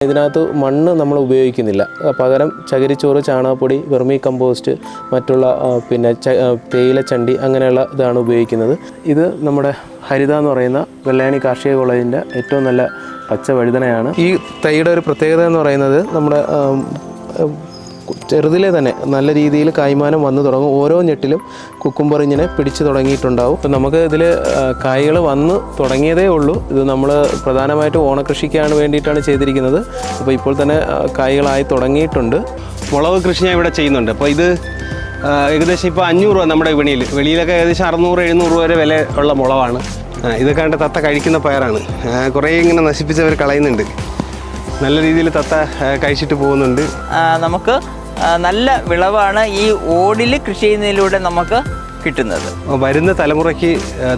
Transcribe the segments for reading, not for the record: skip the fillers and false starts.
ഇതിനകത്ത് മണ്ണ് നമ്മൾ ഉപയോഗിക്കുന്നില്ല. പകരം ചകിരിച്ചോറ്, ചാണകപ്പൊടി, വെർമി കമ്പോസ്റ്റ്, മറ്റുള്ള തേയിലച്ചണ്ടി അങ്ങനെയുള്ള ഇതാണ് ഉപയോഗിക്കുന്നത്. ഇത് നമ്മുടെ ഹരിത എന്ന് പറയുന്ന വെള്ളായണി കാർഷിക കോളേജിൻ്റെ ഏറ്റവും നല്ല പച്ച വഴുതനയാണ്. ഈ തൈയുടെ ഒരു പ്രത്യേകത എന്ന് പറയുന്നത് നമ്മുടെ ചെറുതിലെ തന്നെ നല്ല രീതിയിൽ കായ്മാനം വന്നു തുടങ്ങും. ഓരോ ഞെട്ടിലും കുക്കുംബർ ഇങ്ങനെ പിടിച്ചു തുടങ്ങിയിട്ടുണ്ടാവും. ഇപ്പം നമുക്ക് ഇതിൽ കായ്കൾ വന്ന് തുടങ്ങിയതേ ഉള്ളൂ. ഇത് നമ്മൾ പ്രധാനമായിട്ടും ഓണക്കൃഷിക്കാണ് വേണ്ടിയിട്ടാണ് ചെയ്തിരിക്കുന്നത്. അപ്പോൾ ഇപ്പോൾ തന്നെ കായ്കളായി തുടങ്ങിയിട്ടുണ്ട്. മുളക് കൃഷി ഞാൻ ഇവിടെ ചെയ്യുന്നുണ്ട്. അപ്പോൾ ഇത് ഏകദേശം ഇപ്പോൾ 500 രൂപ നമ്മുടെ വെളിയിലൊക്കെ ഏകദേശം 600-700 രൂപ വരെ വില ഉള്ള മുളകാണ്. ഇതൊക്കെ കണ്ട് തത്ത കഴിക്കുന്ന പയറാണ്. കുറേ ഇങ്ങനെ നശിപ്പിച്ചവർ കളയുന്നുണ്ട്. നല്ല രീതിയിൽ തത്ത കഴിച്ചിട്ട് പോകുന്നുണ്ട്. നമുക്ക് നല്ല വിളവാണ് ഈ ഓടിൽ കൃഷി ചെയ്യുന്നതിലൂടെ നമുക്ക് കിട്ടുന്നത്. വരുന്ന തലമുറയ്ക്ക്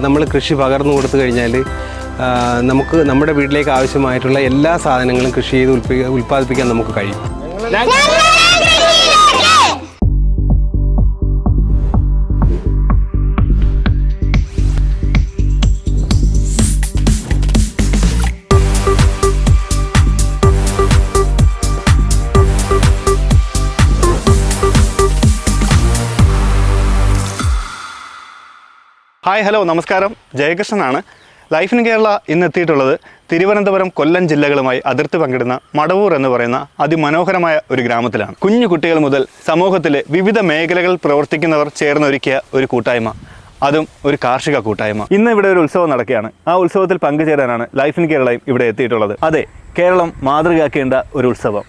നമ്മൾ കൃഷി പകർന്നു കൊടുത്തു കഴിഞ്ഞാൽ നമുക്ക് നമ്മുടെ വീട്ടിലേക്ക് ആവശ്യമായിട്ടുള്ള എല്ലാ സാധനങ്ങളും കൃഷി ചെയ്ത് ഉൽപ്പാദിപ്പിക്കാൻ നമുക്ക് കഴിയും. ഹായ്, ഹലോ, നമസ്കാരം. ജയകൃഷ്ണനാണ്. ലൈഫ് ഇൻ കേരള ഇന്ന് എത്തിയിട്ടുള്ളത് തിരുവനന്തപുരം, കൊല്ലം ജില്ലകളുമായി അതിർത്തി പങ്കിടുന്ന മടവൂർ എന്ന് പറയുന്ന അതിമനോഹരമായ ഒരു ഗ്രാമത്തിലാണ്. കുഞ്ഞു കുട്ടികൾ മുതൽ സമൂഹത്തിലെ വിവിധ മേഖലകളിൽ പ്രവർത്തിക്കുന്നവർ ചേർന്നൊരുക്കിയ ഒരു കൂട്ടായ്മ, അതും ഒരു കാർഷിക കൂട്ടായ്മ. ഇന്ന് ഇവിടെ ഒരു ഉത്സവം നടക്കുകയാണ്. ആ ഉത്സവത്തിൽ പങ്കുചേരാനാണ് ലൈഫ് ഇൻ കേരളയും ഇവിടെ എത്തിയിട്ടുള്ളത്. അതെ, കേരളം മാതൃകയാക്കേണ്ട ഒരു ഉത്സവം,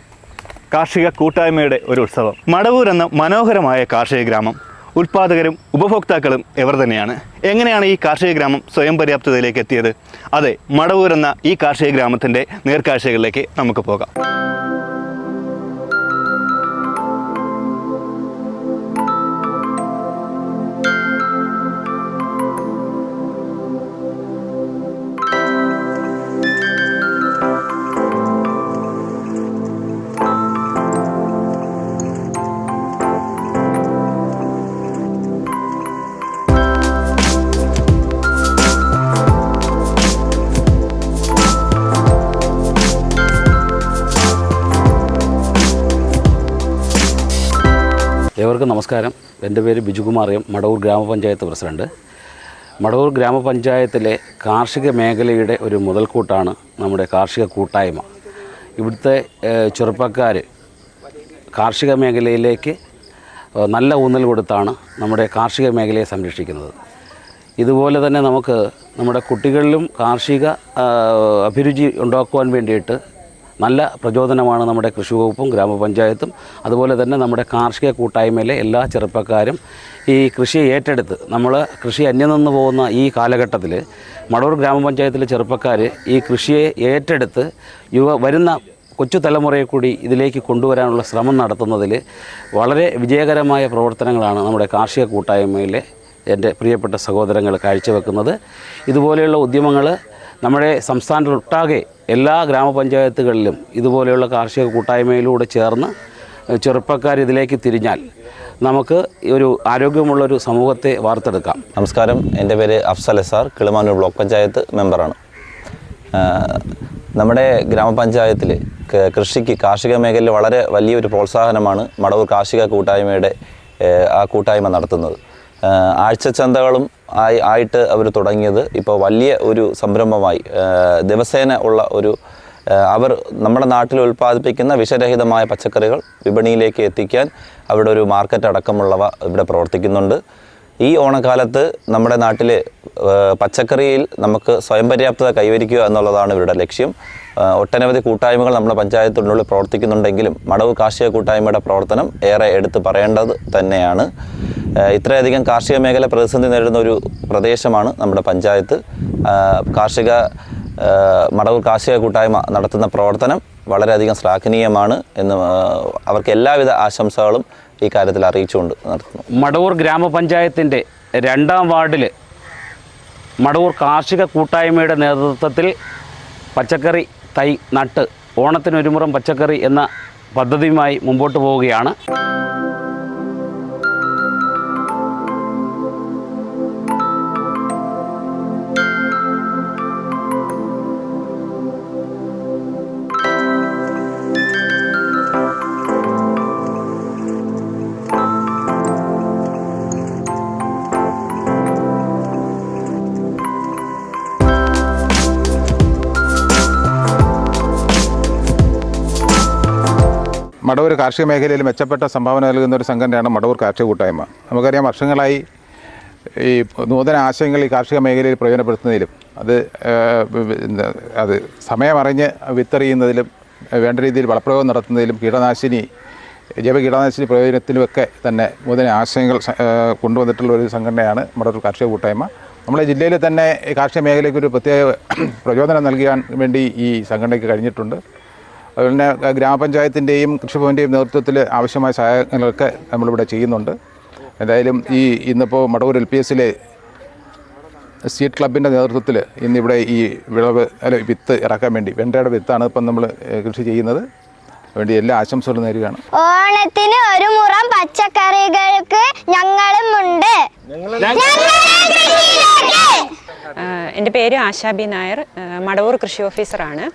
കാർഷിക കൂട്ടായ്മയുടെ ഒരു ഉത്സവം. മടവൂർ എന്ന മനോഹരമായ കാർഷിക ഗ്രാമം, ഉൽപ്പാദകരും ഉപഭോക്താക്കളും ഇവർ തന്നെയാണ്. എങ്ങനെയാണ് ഈ കാർഷിക ഗ്രാമം സ്വയം പര്യാപ്തതയിലേക്ക് എത്തിയത്? അതെ, മടവൂർ എന്ന ഈ കാർഷിക ഗ്രാമത്തിൻ്റെ നേർക്കാഴ്ചകളിലേക്ക് നമുക്ക് പോകാം. ഏവർക്കും നമസ്കാരം. എൻ്റെ പേര് ബിജുകുമാർ എം, മടവൂർ ഗ്രാമപഞ്ചായത്ത് പ്രസിഡന്റ്. മടവൂർ ഗ്രാമപഞ്ചായത്തിലെ കാർഷിക മേഖലയുടെ ഒരു മുതൽക്കൂട്ടാണ് നമ്മുടെ കാർഷിക കൂട്ടായ്മ. ഇവിടുത്തെ ചെറുപ്പക്കാർ കാർഷിക മേഖലയിലേക്ക് നല്ല ഊന്നൽ കൊടുത്താണ് നമ്മുടെ കാർഷിക മേഖലയെ സംരക്ഷിക്കുന്നത്. ഇതുപോലെ തന്നെ നമുക്ക് നമ്മുടെ കുട്ടികളിലും കാർഷിക അഭിരുചി ഉണ്ടാക്കുവാൻ വേണ്ടിയിട്ട് നല്ല പ്രചോദനമാണ് നമ്മുടെ കൃഷി വകുപ്പും ഗ്രാമപഞ്ചായത്തും. അതുപോലെ തന്നെ നമ്മുടെ കാർഷിക കൂട്ടായ്മയിലെ എല്ലാ ചെറുപ്പക്കാരും ഈ കൃഷിയെ ഏറ്റെടുത്ത്, നമ്മൾ കൃഷി അന്യം നിന്ന് പോകുന്ന ഈ കാലഘട്ടത്തിൽ മടവൂർ ഗ്രാമപഞ്ചായത്തിലെ ചെറുപ്പക്കാർ ഈ കൃഷിയെ ഏറ്റെടുത്ത് വരുന്ന കൊച്ചു തലമുറയെ കൂടി ഇതിലേക്ക് കൊണ്ടുവരാനുള്ള ശ്രമം നടത്തുന്നതിൽ വളരെ വിജയകരമായ പ്രവർത്തനങ്ങളാണ് നമ്മുടെ കാർഷിക കൂട്ടായ്മയിലെ എൻ്റെ പ്രിയപ്പെട്ട സഹോദരങ്ങൾ കാഴ്ചവെക്കുന്നത്. ഇതുപോലെയുള്ള ഉദ്യമങ്ങൾ നമ്മുടെ സംസ്ഥാനത്തൊട്ടാകെ എല്ലാ ഗ്രാമപഞ്ചായത്തുകളിലും ഇതുപോലെയുള്ള കാർഷിക കൂട്ടായ്മയിലൂടെ ചേർന്ന് ചെറുപ്പക്കാർ ഇതിലേക്ക് തിരിഞ്ഞാൽ നമുക്ക് ഒരു ആരോഗ്യമുള്ളൊരു സമൂഹത്തെ വാർത്തെടുക്കാം. നമസ്കാരം, എൻ്റെ പേര് അഫ്സൽ സാർ, കിളിമാനൂർ ബ്ലോക്ക് പഞ്ചായത്ത് മെമ്പറാണ്. നമ്മുടെ ഗ്രാമപഞ്ചായത്തിൽ കൃഷിക്ക് കാർഷിക മേഖലയിൽ വളരെ വലിയൊരു പ്രോത്സാഹനമാണ് മടവൂർ കാർഷിക കൂട്ടായ്മയുടെ ആ കൂട്ടായ്മ നടത്തുന്നത്. ആഴ്ചച്ചന്തകളും ആയിട്ട് അവർ തുടങ്ങിയത് ഇപ്പോൾ വലിയ ഒരു സംരംഭമായി ദിവസേന ഉള്ള ഒരു അവർ നമ്മുടെ നാട്ടിൽ ഉൽപ്പാദിപ്പിക്കുന്ന വിഷരഹിതമായ പച്ചക്കറികൾ വിപണിയിലേക്ക് എത്തിക്കാൻ അവിടെ ഒരു മാർക്കറ്റ് അടക്കമുള്ളവ ഇവിടെ പ്രവർത്തിക്കുന്നുണ്ട്. ഈ ഓണക്കാലത്ത് നമ്മുടെ നാട്ടിൽ പച്ചക്കറിയിൽ നമുക്ക് സ്വയം പര്യാപ്തത കൈവരിക്കുക എന്നുള്ളതാണ് ഇവരുടെ ലക്ഷ്യം. ഒട്ടനവധി കൂട്ടായ്മകൾ നമ്മുടെ പഞ്ചായത്തിനുള്ളിൽ പ്രവർത്തിക്കുന്നുണ്ടെങ്കിലും മടവൂർ കാർഷിക കൂട്ടായ്മയുടെ പ്രവർത്തനം ഏറെ എടുത്ത് പറയേണ്ടത് തന്നെയാണ്. ഇത്രയധികം കാർഷിക മേഖല പ്രതിസന്ധി നേരിടുന്ന ഒരു പ്രദേശമാണ് നമ്മുടെ പഞ്ചായത്ത്. മടവൂർ കാർഷിക കൂട്ടായ്മ നടത്തുന്ന പ്രവർത്തനം വളരെയധികം ശ്ലാഘനീയമാണ് എന്ന് അവർക്ക് എല്ലാവിധ ആശംസകളും ഈ കാര്യത്തിൽ അറിയിച്ചുകൊണ്ട് നടത്തുന്നു. മടവൂർ ഗ്രാമപഞ്ചായത്തിൻ്റെ 2ാം വാർഡിൽ മടവൂർ കാർഷിക കൂട്ടായ്മയുടെ നേതൃത്വത്തിൽ പച്ചക്കറി തൈ നട്ട് ഓണത്തിനൊരുമുറം പച്ചക്കറി എന്ന പദ്ധതിയുമായി മുമ്പോട്ട് പോവുകയാണ്. മടവൂർ കാർഷിക മേഖലയിൽ മെച്ചപ്പെട്ട സംഭാവന നൽകുന്ന ഒരു സംഘടനയാണ് മടവൂർ കാർഷിക കൂട്ടായ്മ. നമുക്കറിയാം, വർഷങ്ങളായി ഈ നൂതന ആശയങ്ങൾ ഈ കാർഷിക മേഖലയിൽ പ്രയോജനപ്പെടുത്തുന്നതിലും അത് സമയമറിഞ്ഞ് വിത്തെറിയുന്നതിലും വേണ്ട രീതിയിൽ വളപ്രയോഗം നടത്തുന്നതിലും ജൈവ കീടനാശിനി പ്രയോജനത്തിലുമൊക്കെ തന്നെ നൂതന ആശയങ്ങൾ കൊണ്ടുവന്നിട്ടുള്ള ഒരു സംഘടനയാണ് മടവൂർ കാർഷിക കൂട്ടായ്മ. നമ്മുടെ ജില്ലയിൽ തന്നെ ഈ കാർഷിക മേഖലയ്ക്ക് ഒരു പ്രത്യേക പ്രചോദനം നൽകാൻ വേണ്ടി ഈ സംഘടനയ്ക്ക് കഴിഞ്ഞിട്ടുണ്ട്. അതുപോലെ തന്നെ ഗ്രാമപഞ്ചായത്തിൻ്റെയും കൃഷിഭവൻ്റെയും നേതൃത്വത്തിൽ ആവശ്യമായ സഹായങ്ങളൊക്കെ നമ്മളിവിടെ ചെയ്യുന്നുണ്ട്. എന്തായാലും ഇന്നിപ്പോൾ മടവൂർ LPSലെ സീഡ് ക്ലബിൻ്റെ നേതൃത്വത്തിൽ ഇന്നിവിടെ ഈ വിത്ത് ഇറക്കാൻ വേണ്ടി വെണ്ടയുടെ വിത്താണ് ഇപ്പം നമ്മൾ കൃഷി ചെയ്യുന്നത്. വേണ്ടി എല്ലാ ആശംസകളും നേരുകയാണ്. ഓണത്തിന് ഒരു മുറം പച്ചക്കറികൾക്ക് ഞങ്ങളുമുണ്ട്. എൻ്റെ പേര് ആശാബി നായർ, മടവൂർ കൃഷി ഓഫീസറാണ്.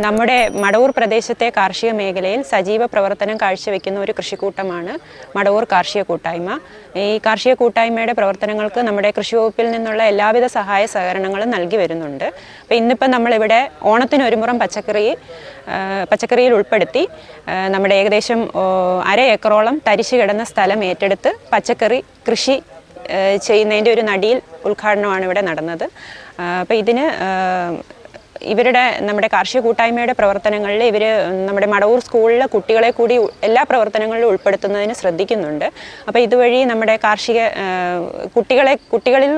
നമ്മുടെ മടവൂർ പ്രദേശത്തെ കാർഷിക മേഖലയിൽ സജീവ പ്രവർത്തനം കാഴ്ചവെക്കുന്ന ഒരു കൃഷിക്കൂട്ടമാണ് മടവൂർ കാർഷിക കൂട്ടായ്മ. ഈ കാർഷിക കൂട്ടായ്മയുടെ പ്രവർത്തനങ്ങൾക്ക് നമ്മുടെ കൃഷി വകുപ്പിൽ നിന്നുള്ള എല്ലാവിധ സഹായ സഹകരണങ്ങളും നൽകി വരുന്നുണ്ട്. അപ്പോൾ ഇന്നിപ്പം നമ്മളിവിടെ ഓണത്തിന് ഒരു മുറം പച്ചക്കറിയിൽ ഉൾപ്പെടുത്തി നമ്മുടെ ഏകദേശം 1/2 ഏക്കറോളം തരിശു കിടന്ന സ്ഥലം ഏറ്റെടുത്ത് പച്ചക്കറി കൃഷി ചെയ്യുന്നതിൻ്റെ ഒരു നടിയിൽ ഉദ്ഘാടനമാണ് ഇവിടെ നടന്നത്. അപ്പോൾ ഇതിന് നമ്മുടെ കാർഷിക കൂട്ടായ്മയുടെ പ്രവർത്തനങ്ങളിൽ ഇവർ നമ്മുടെ മടവൂർ സ്കൂളിലെ കുട്ടികളെ കൂടി എല്ലാ പ്രവർത്തനങ്ങളിലും ഉൾപ്പെടുത്തുന്നതിന് ശ്രദ്ധിക്കുന്നുണ്ട്. അപ്പോൾ ഇതുവഴി നമ്മുടെ കുട്ടികളിൽ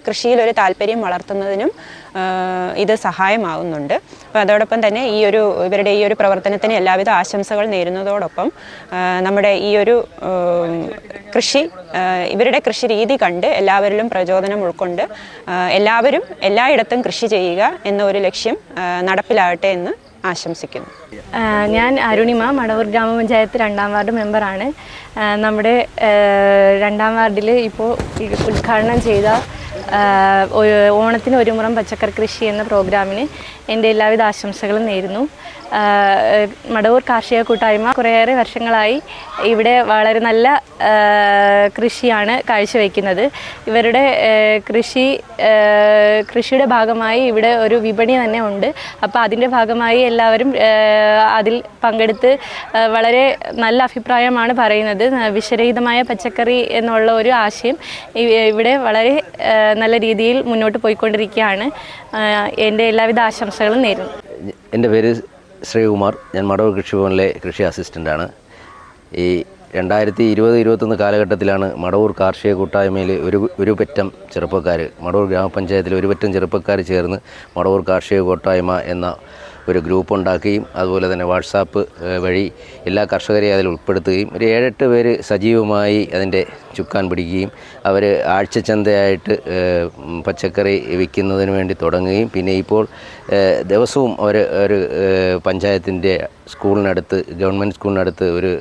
കൃഷിയിൽ ഒരു താല്പര്യം വളർത്തുന്നതിനും ഇത് സഹായമാകുന്നുണ്ട്. അപ്പോൾ അതോടൊപ്പം തന്നെ ഇവരുടെ ഈ ഒരു പ്രവർത്തനത്തിന് എല്ലാവിധ ആശംസകൾ നേരുന്നതോടൊപ്പം നമ്മുടെ ഈ ഒരു ഇവരുടെ കൃഷി രീതി കണ്ട് എല്ലാവരിലും പ്രചോദനം ഉൾക്കൊണ്ട് എല്ലാവരും എല്ലായിടത്തും കൃഷി ചെയ്യുക എന്ന ഒരു ലക്ഷ്യം നടപ്പിലാകട്ടെ എന്ന് ആശംസിക്കുന്നു. ഞാൻ അരുണിമ, മടവൂർ ഗ്രാമപഞ്ചായത്ത് 2ാം വാർഡ് മെമ്പറാണ്. നമ്മുടെ 2ാം വാർഡിൽ ഇപ്പോൾ ഉദ്ഘാടനം ചെയ്ത ഓണത്തിന് ഒരു മുറം പച്ചക്കറി കൃഷി എന്ന പ്രോഗ്രാമിന് എൻ്റെ എല്ലാവിധ ആശംസകളും നേരുന്നു. മടവൂർ കാർഷിക കൂട്ടായ്മ കുറേയേറെ വർഷങ്ങളായി ഇവിടെ വളരെ നല്ല കൃഷിയാണ് കാഴ്ചവെക്കുന്നത്. ഇവരുടെ കൃഷിയുടെ ഭാഗമായി ഇവിടെ ഒരു വിപണി തന്നെ ഉണ്ട്. അപ്പോൾ അതിൻ്റെ ഭാഗമായി എല്ലാവരും അതിൽ പങ്കെടുത്ത് വളരെ നല്ല അഭിപ്രായമാണ് പറയുന്നത്. വിഷരഹിതമായ പച്ചക്കറി എന്നുള്ള ഒരു ആശയം ഇവിടെ വളരെ നല്ല രീതിയിൽ മുന്നോട്ട് പോയിക്കൊണ്ടിരിക്കുകയാണ്. എൻ്റെ എല്ലാവിധ ആശംസകളും നേരുന്നു. എൻ്റെ പേര് ശ്രീകുമാർ. ഞാൻ മടവൂർ കൃഷിഭവനിലെ കൃഷി അസിസ്റ്റൻ്റാണ്. ഈ 2020-21 കാലഘട്ടത്തിലാണ് മടവൂർ കാർഷിക കൂട്ടായ്മയിൽ ഒരു പറ്റം ചെറുപ്പക്കാർ, മടവൂർ ഗ്രാമപഞ്ചായത്തിൽ ഒരു പറ്റം ചെറുപ്പക്കാർ ചേർന്ന് മടവൂർ കാർഷിക കൂട്ടായ്മ എന്ന ഒരു ഗ്രൂപ്പ് ഉണ്ടാക്കുകയും അതുപോലെ തന്നെ വാട്സാപ്പ് വഴി എല്ലാ കർഷകരെയും അതിൽ ഉൾപ്പെടുത്തുകയും ഒരു 7-8 പേര് സജീവമായി അതിൻ്റെ ചുക്കാൻ പിടിക്കുകയും അവർ ആഴ്ചച്ചന്തയായിട്ട് പച്ചക്കറി വിൽക്കുന്നതിന് വേണ്ടി തുടങ്ങുകയും പിന്നെ ഇപ്പോൾ ദിവസവും ഒരു പഞ്ചായത്തിൻ്റെ സ്കൂളിനടുത്ത്, ഗവൺമെൻറ് സ്കൂളിനടുത്ത് ഒരു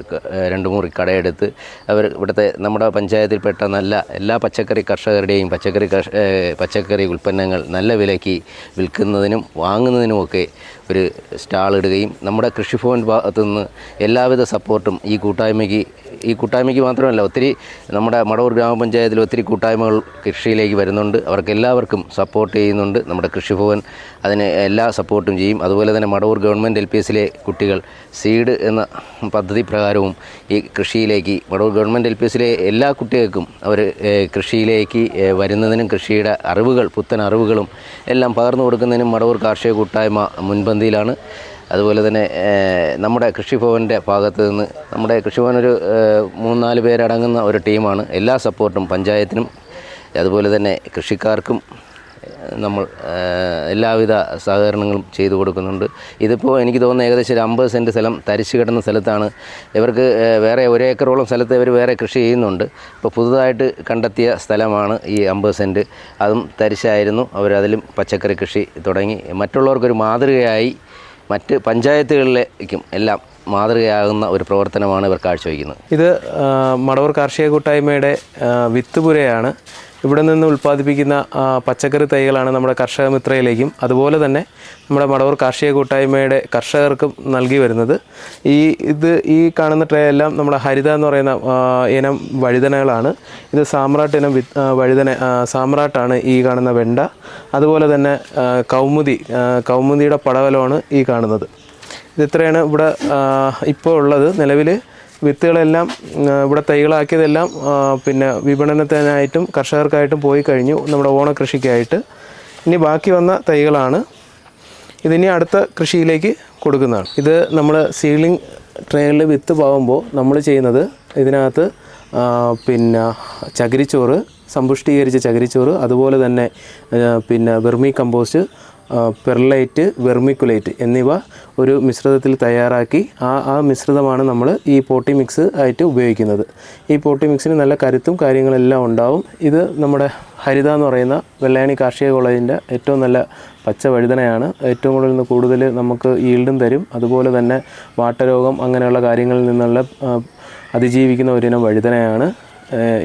2-3 കടയെടുത്ത് അവർ ഇവിടുത്തെ നമ്മുടെ പഞ്ചായത്തിൽപ്പെട്ട എല്ലാ പച്ചക്കറി കർഷകരുടെയും പച്ചക്കറി ഉൽപ്പന്നങ്ങൾ നല്ല വിലയ്ക്ക് വിൽക്കുന്നതിനും വാങ്ങുന്നതിനുമൊക്കെ ഒരു സ്റ്റാൾ ഇടുകയും നമ്മുടെ കൃഷിഭവൻ ഭാഗത്തു നിന്ന് എല്ലാവിധ സപ്പോർട്ടും ഈ കൂട്ടായ്മയ്ക്ക് മാത്രമല്ല, ഒത്തിരി നമ്മുടെ മടവൂർ ഗ്രാമപഞ്ചായത്തിൽ ഒത്തിരി കൂട്ടായ്മകൾ കൃഷിയിലേക്ക് വരുന്നുണ്ട്. അവർക്കെല്ലാവർക്കും സപ്പോർട്ട് ചെയ്യുന്നുണ്ട്. നമ്മുടെ കൃഷിഭവൻ അതിന് എല്ലാ സപ്പോർട്ടും ചെയ്യും. അതുപോലെ തന്നെ മടവൂർ ഗവൺമെൻറ് LPSലെ കുട്ടികൾ സീഡ് എന്ന പദ്ധതി പ്രകാരവും ഈ കൃഷിയിലേക്ക് മടവൂർ ഗവൺമെൻറ് LPSലെ എല്ലാ കുട്ടികൾക്കും അവർ കൃഷിയിലേക്ക് വരുന്നതിനും കൃഷിയുടെ പുത്തൻ അറിവുകളും എല്ലാം പകർന്നു കൊടുക്കുന്നതിനും മടവൂർ കാർഷിക കൂട്ടായ്മ മുൻപന്തിയിലാണ്. അതുപോലെ തന്നെ നമ്മുടെ കൃഷിഭവൻ്റെ ഭാഗത്ത് നിന്ന് നമ്മുടെ കൃഷിഭവൻ ഒരു 3-4 പേരടങ്ങുന്ന ഒരു ടീമാണ്. എല്ലാ സപ്പോർട്ടും പഞ്ചായത്തിനും അതുപോലെ തന്നെ കൃഷിക്കാർക്കും നമ്മൾ എല്ലാവിധ സഹകരണങ്ങളും ചെയ്തു കൊടുക്കുന്നുണ്ട്. ഇതിപ്പോൾ എനിക്ക് തോന്നുന്നു ഏകദേശം 50 സെൻറ്റ് സ്ഥലം തരിച്ചു കിടന്ന സ്ഥലത്താണ്. ഇവർക്ക് വേറെ 1 ഏക്കറോളം സ്ഥലത്ത് ഇവർ വേറെ കൃഷി ചെയ്യുന്നുണ്ട്. ഇപ്പോൾ പുതുതായിട്ട് കണ്ടെത്തിയ സ്ഥലമാണ് ഈ 50 സെൻറ്റ്. അതും തരിശായിരുന്നു. അവരതിലും പച്ചക്കറി കൃഷി തുടങ്ങി മറ്റുള്ളവർക്കൊരു മാതൃകയായി മറ്റ് പഞ്ചായത്തുകളിലേക്കും എല്ലാം മാതൃകയാകുന്ന ഒരു പ്രവർത്തനമാണ് ഇവർ കാഴ്ചവെക്കുന്നത്. ഇത് മടവൂർ കാർഷിക കൂട്ടായ്മയുടെ വിത്തുപുരയാണ്. ഇവിടെ നിന്ന് ഉൽപ്പാദിപ്പിക്കുന്ന പച്ചക്കറി തൈകളാണ് നമ്മുടെ കർഷക മിത്രയിലേക്കും അതുപോലെ തന്നെ നമ്മുടെ മടവൂർ കാർഷിക കൂട്ടായ്മയുടെ കർഷകർക്കും നൽകി വരുന്നത്. ഈ കാണുന്ന ട്രേ എല്ലാം നമ്മുടെ ഹരിത എന്ന് പറയുന്ന ഇനം വഴുതനകളാണ്. ഇത് സാമ്രാട്ട് ഇനം സാമ്രാട്ടാണ് ഈ കാണുന്ന വെണ്ട. അതുപോലെ തന്നെ കൗമുദിയുടെ പടവലമാണ് ഈ കാണുന്നത്. ഇതിത്രയാണ് ഇവിടെ ഇപ്പോൾ ഉള്ളത്. നിലവിൽ വിത്തുകളെല്ലാം ഇവിടെ തൈകളാക്കിയതെല്ലാം പിന്നെ വിപണനത്തിനായിട്ടും കർഷകർക്കായിട്ടും പോയി കഴിഞ്ഞു, നമ്മുടെ ഓണക്കൃഷിക്കായിട്ട്. ഇനി ബാക്കി വന്ന തൈകളാണ് ഇതിനി അടുത്ത കൃഷിയിലേക്ക് കൊടുക്കുന്നതാണ്. ഇത് നമ്മൾ സീഡ്ലിംഗ് ട്രേയിൽ വിത്ത് പാകുമ്പോൾ നമ്മൾ ചെയ്യുന്നത് ഇതിനകത്ത് പിന്നെ ചകിരിച്ചോറ്, സമ്പുഷ്ടീകരിച്ച ചകിരിച്ചോറ്, അതുപോലെ തന്നെ പിന്നെ വെർമി കമ്പോസ്റ്റ്, പെർലൈറ്റ്, വെർമിക്കുലേറ്റ് എന്നിവ ഒരു മിശ്രിതത്തിൽ തയ്യാറാക്കി ആ മിശ്രിതമാണ് നമ്മൾ ഈ പോട്ടി മിക്സ് ആയിട്ട് ഉപയോഗിക്കുന്നത്. ഈ പോട്ടി മിക്സിന് നല്ല കരുത്തും കാര്യങ്ങളെല്ലാം ഉണ്ടാവും. ഇത് നമ്മുടെ ഹരിത എന്ന് പറയുന്ന വെള്ളായണി കാർഷിക കോളേജിൻ്റെ ഏറ്റവും നല്ല പച്ച വഴുതനയാണ്. ഏറ്റവും കൂടുതൽ നമുക്ക് ഈൽഡും തരും. അതുപോലെ തന്നെ വാട്ടരോഗം അങ്ങനെയുള്ള കാര്യങ്ങളിൽ നിന്നുള്ള അതിജീവിക്കുന്ന ഒരിനം വഴുതനയാണ്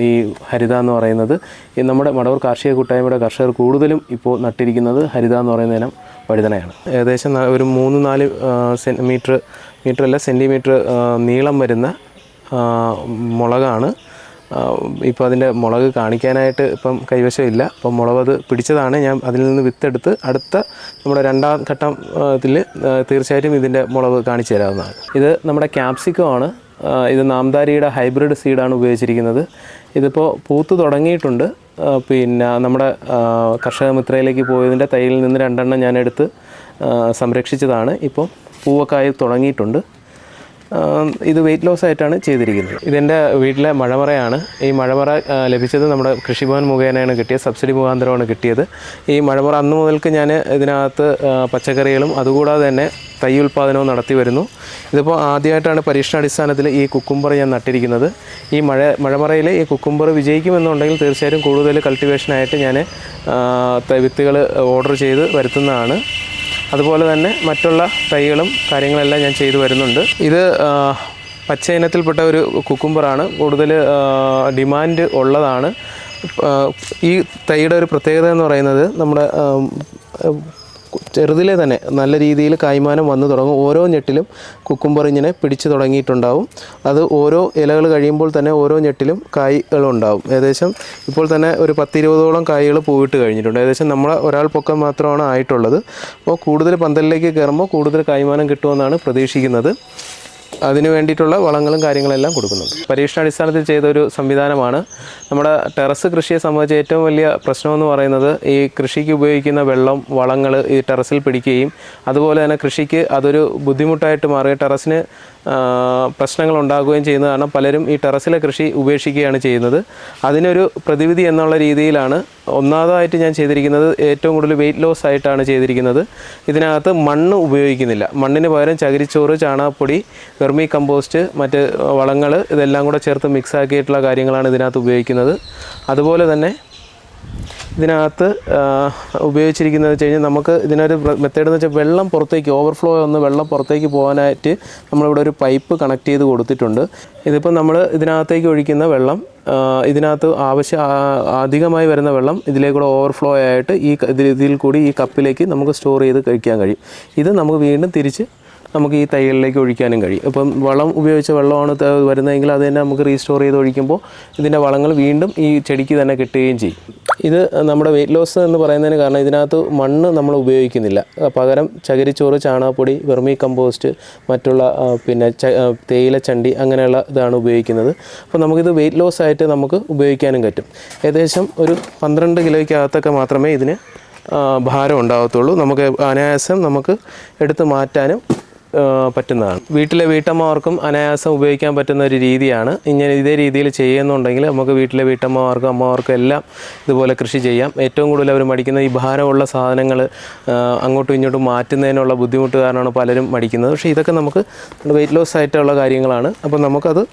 ഈ ഹരിത എന്ന് പറയുന്നത്. ഈ നമ്മുടെ മടവൂർ കാർഷിക കൂട്ടായ്മയുടെ കർഷകർ കൂടുതലും ഇപ്പോൾ നട്ടിരിക്കുന്നത് ഹരിത എന്ന് പറയുന്ന ഇനം വഴുതനയാണ്. ഏകദേശം ഒരു 3-4 സെൻറ്റിമീറ്റർ നീളം വരുന്ന മുളകാണ്. ഇപ്പോൾ അതിൻ്റെ മുളക് കാണിക്കാനായിട്ട് ഇപ്പം കൈവശമില്ല. അപ്പം മുളക് പിടിച്ചതാണ്. ഞാൻ അതിൽ നിന്ന് വിത്തെടുത്ത് അടുത്ത നമ്മുടെ 2ാം ഘട്ടത്തിൽ തീർച്ചയായിട്ടും ഇതിൻ്റെ മുളക് കാണിച്ചു തരാവുന്നതാണ്. ഇത് നമ്മുടെ ക്യാപ്സിക്കമാണ്. ഇത് നാംദാരിയുടെ ഹൈബ്രിഡ് സീഡാണ് ഉപയോഗിച്ചിരിക്കുന്നത്. ഇതിപ്പോൾ പൂത്ത് തുടങ്ങിയിട്ടുണ്ട്. പിന്നെ നമ്മുടെ കർഷക മിത്രയിലേക്ക് പോയതിൻ്റെ തൈയിൽ നിന്ന് 2 എണ്ണം ഞാനെടുത്ത് സംരക്ഷിച്ചതാണ്. ഇപ്പോൾ പൂവൊക്കെ തുടങ്ങിയിട്ടുണ്ട്. ഇത് വെയിറ്റ് ലോസ് ആയിട്ടാണ് ചെയ്തിരിക്കുന്നത്. ഇതെൻ്റെ വീട്ടിലെ മഴമറയാണ്. ഈ മഴമറ ലഭിച്ചത് നമ്മുടെ കൃഷിഭവൻ മുഖേനയാണ് കിട്ടിയത്, സബ്സിഡി മുഖാന്തരമാണ് കിട്ടിയത്. ഈ മഴമറ അന്ന് മുതൽക്ക് ഞാൻ ഇതിനകത്ത് പച്ചക്കറികളും അതുകൂടാതെ തന്നെ തൈ ഉൽപ്പാദനവും നടത്തി വരുന്നു. ഇതിപ്പോൾ ആദ്യമായിട്ടാണ് പരീക്ഷണാടിസ്ഥാനത്തിൽ ഈ കുക്കുംബർ ഞാൻ നട്ടിരിക്കുന്നത്. ഈ മഴമറയിൽ ഈ കുക്കുംബർ വിജയിക്കുമെന്നുണ്ടെങ്കിൽ തീർച്ചയായിട്ടും കൂടുതൽ കൾട്ടിവേഷനായിട്ട് ഞാൻ വിത്തുകൾ ഓർഡർ ചെയ്ത് വരുത്തുന്നതാണ്. അതുപോലെ തന്നെ മറ്റുള്ള തൈകളും കാര്യങ്ങളെല്ലാം ഞാൻ ചെയ്തു വരുന്നുണ്ട്. ഇത് പച്ച ഇനത്തിൽപ്പെട്ട ഒരു കുക്കുംബറാണ്. കൂടുതൽ ഡിമാൻഡ് ഉള്ളതാണ്. ഈ തൈയുടെ ഒരു പ്രത്യേകത എന്ന് പറയുന്നത് നമ്മുടെ ചെറുതിലെ തന്നെ നല്ല രീതിയിൽ കായ്മാനം വന്നു തുടങ്ങും. ഓരോ ഞെട്ടിലും കുക്കുംബർ ഇങ്ങനെ പിടിച്ചു തുടങ്ങിയിട്ടുണ്ടാവും. അത് ഓരോ ഇലകൾ കഴിയുമ്പോൾ തന്നെ ഓരോ ഞെട്ടിലും കായ്കളുണ്ടാവും. ഏകദേശം ഇപ്പോൾ തന്നെ ഒരു 10-20ഓളം കായ്കൾ പൂവിട്ട് കഴിഞ്ഞിട്ടുണ്ട്. ഏകദേശം നമ്മളെ ഒരാൾ പൊക്കം മാത്രമാണ് ആയിട്ടുള്ളത്. അപ്പോൾ കൂടുതൽ പന്തലിലേക്ക് കയറുമ്പോൾ കൂടുതൽ കായ്മാനം കിട്ടുമെന്നാണ് പ്രതീക്ഷിക്കുന്നത്. അതിന് വേണ്ടിയിട്ടുള്ള വളങ്ങളും കാര്യങ്ങളെല്ലാം കൊടുക്കുന്നുണ്ട്. പരീക്ഷണാടിസ്ഥാനത്തിൽ ചെയ്തൊരു സംവിധാനമാണ്. നമ്മുടെ ടെറസ് കൃഷിയെ സംബന്ധിച്ച് ഏറ്റവും വലിയ പ്രശ്നമെന്ന് പറയുന്നത് ഈ കൃഷിക്ക് ഉപയോഗിക്കുന്ന വെള്ളം, വളങ്ങൾ ഈ ടെറസിൽ പിടിക്കുകയും അതുപോലെ തന്നെ കൃഷിക്ക് അതൊരു ബുദ്ധിമുട്ടായിട്ട് മാറുകയും ടെറസിന് പ്രശ്നങ്ങൾ ഉണ്ടാകുകയും ചെയ്യുന്ന കാരണം പലരും ഈ ടെറസിലെ കൃഷി ഉപേക്ഷിക്കുകയാണ് ചെയ്യുന്നത്. അതിനൊരു പ്രതിവിധി എന്നുള്ള രീതിയിലാണ് ഒന്നാമതായിട്ട് ഞാൻ ചെയ്തിരിക്കുന്നത്. ഏറ്റവും കൂടുതൽ വെയിറ്റ് ലോസ് ആയിട്ടാണ് ചെയ്തിരിക്കുന്നത്. ഇതിനകത്ത് മണ്ണ് ഉപയോഗിക്കുന്നില്ല. മണ്ണിന് പകരം ചകിരിച്ചോറ്, ചാണകപ്പൊടി, വെർമി കമ്പോസ്റ്റ്, മറ്റ് വളങ്ങൾ ഇതെല്ലാം കൂടെ ചേർത്ത് മിക്സ് ആക്കിയിട്ടുള്ള കാര്യങ്ങളാണ് ഇതിനകത്ത് ഉപയോഗിക്കുന്നത്. അതുപോലെ തന്നെ ഇതിനകത്ത് ഉപയോഗിച്ചിരിക്കുന്നത് വെച്ച് കഴിഞ്ഞാൽ നമുക്ക് ഇതിനൊരു മെത്തേഡ് എന്ന് വെച്ചാൽ വെള്ളം പുറത്തേക്ക് ഓവർഫ്ലോ വെള്ളം പുറത്തേക്ക് പോകാനായിട്ട് നമ്മളിവിടെ ഒരു പൈപ്പ് കണക്ട് ചെയ്ത് കൊടുത്തിട്ടുണ്ട്. ഇതിപ്പോൾ നമ്മൾ ഇതിനകത്തേക്ക് ഒഴിക്കുന്ന വെള്ളം ഇതിനകത്ത് അധികമായി വരുന്ന വെള്ളം ഇതിലേക്കൂടെ ഓവർഫ്ലോ ആയിട്ട് ഇതിൽ കൂടി ഈ കപ്പിലേക്ക് നമുക്ക് സ്റ്റോർ ചെയ്ത് കഴിക്കാൻ കഴിയും. ഇത് നമുക്ക് വീണ്ടും തിരിച്ച് നമുക്ക് ഈ തൈകളിലേക്ക് ഒഴിക്കാനും കഴിയും. ഇപ്പം വളം ഉപയോഗിച്ച വെള്ളമാണ് വരുന്നതെങ്കിൽ അത് തന്നെ നമുക്ക് റീസ്റ്റോർ ചെയ്ത് ഒഴിക്കുമ്പോൾ ഇതിൻ്റെ വളങ്ങൾ വീണ്ടും ഈ ചെടിക്ക് തന്നെ കിട്ടുകയും ചെയ്യും. ഇത് നമ്മുടെ വെയിറ്റ് ലോസ് എന്ന് പറയുന്നതിന് കാരണം ഇതിനകത്ത് മണ്ണ് നമ്മൾ ഉപയോഗിക്കുന്നില്ല. പകരം ചകിരിച്ചോറ്, ചാണകപ്പൊടി, വെർമി കമ്പോസ്റ്റ്, മറ്റുള്ള പിന്നെ തേയിലച്ചണ്ടി അങ്ങനെയുള്ള ഇതാണ് ഉപയോഗിക്കുന്നത്. അപ്പോൾ നമുക്കിത് വെയിറ്റ് ലോസ് ആയിട്ട് നമുക്ക് ഉപയോഗിക്കാനും പറ്റും. ഏകദേശം ഒരു 12 കിലോയ്ക്കകത്തൊക്കെ മാത്രമേ ഇതിന് ഭാരം ഉണ്ടാകത്തുള്ളൂ. നമുക്ക് അനായാസം നമുക്ക് എടുത്ത് മാറ്റാനും പറ്റുന്നതാണ്. വീട്ടിലെ വീട്ടമ്മമാർക്കും അനായാസം ഉപയോഗിക്കാൻ പറ്റുന്ന ഒരു രീതിയാണ്. ഇങ്ങനെ ഇതേ രീതിയിൽ ചെയ്യുന്നുണ്ടെങ്കിൽ നമുക്ക് വീട്ടിലെ വീട്ടമ്മമാർക്കും അമ്മമാർക്കും എല്ലാം ഇതുപോലെ കൃഷി ചെയ്യാം. ഏറ്റവും കൂടുതൽ അവർ മടിക്കുന്ന ഈ ഭാരമുള്ള സാധനങ്ങൾ അങ്ങോട്ടും ഇങ്ങോട്ടും മാറ്റുന്നതിനുള്ള ബുദ്ധിമുട്ട് കാരണമാണ് പലരും മടിക്കുന്നത്. പക്ഷേ ഇതൊക്കെ നമുക്ക് വെയിറ്റ് ലോസ് ആയിട്ടുള്ള കാര്യങ്ങളാണ്. അപ്പോൾ നമുക്കത്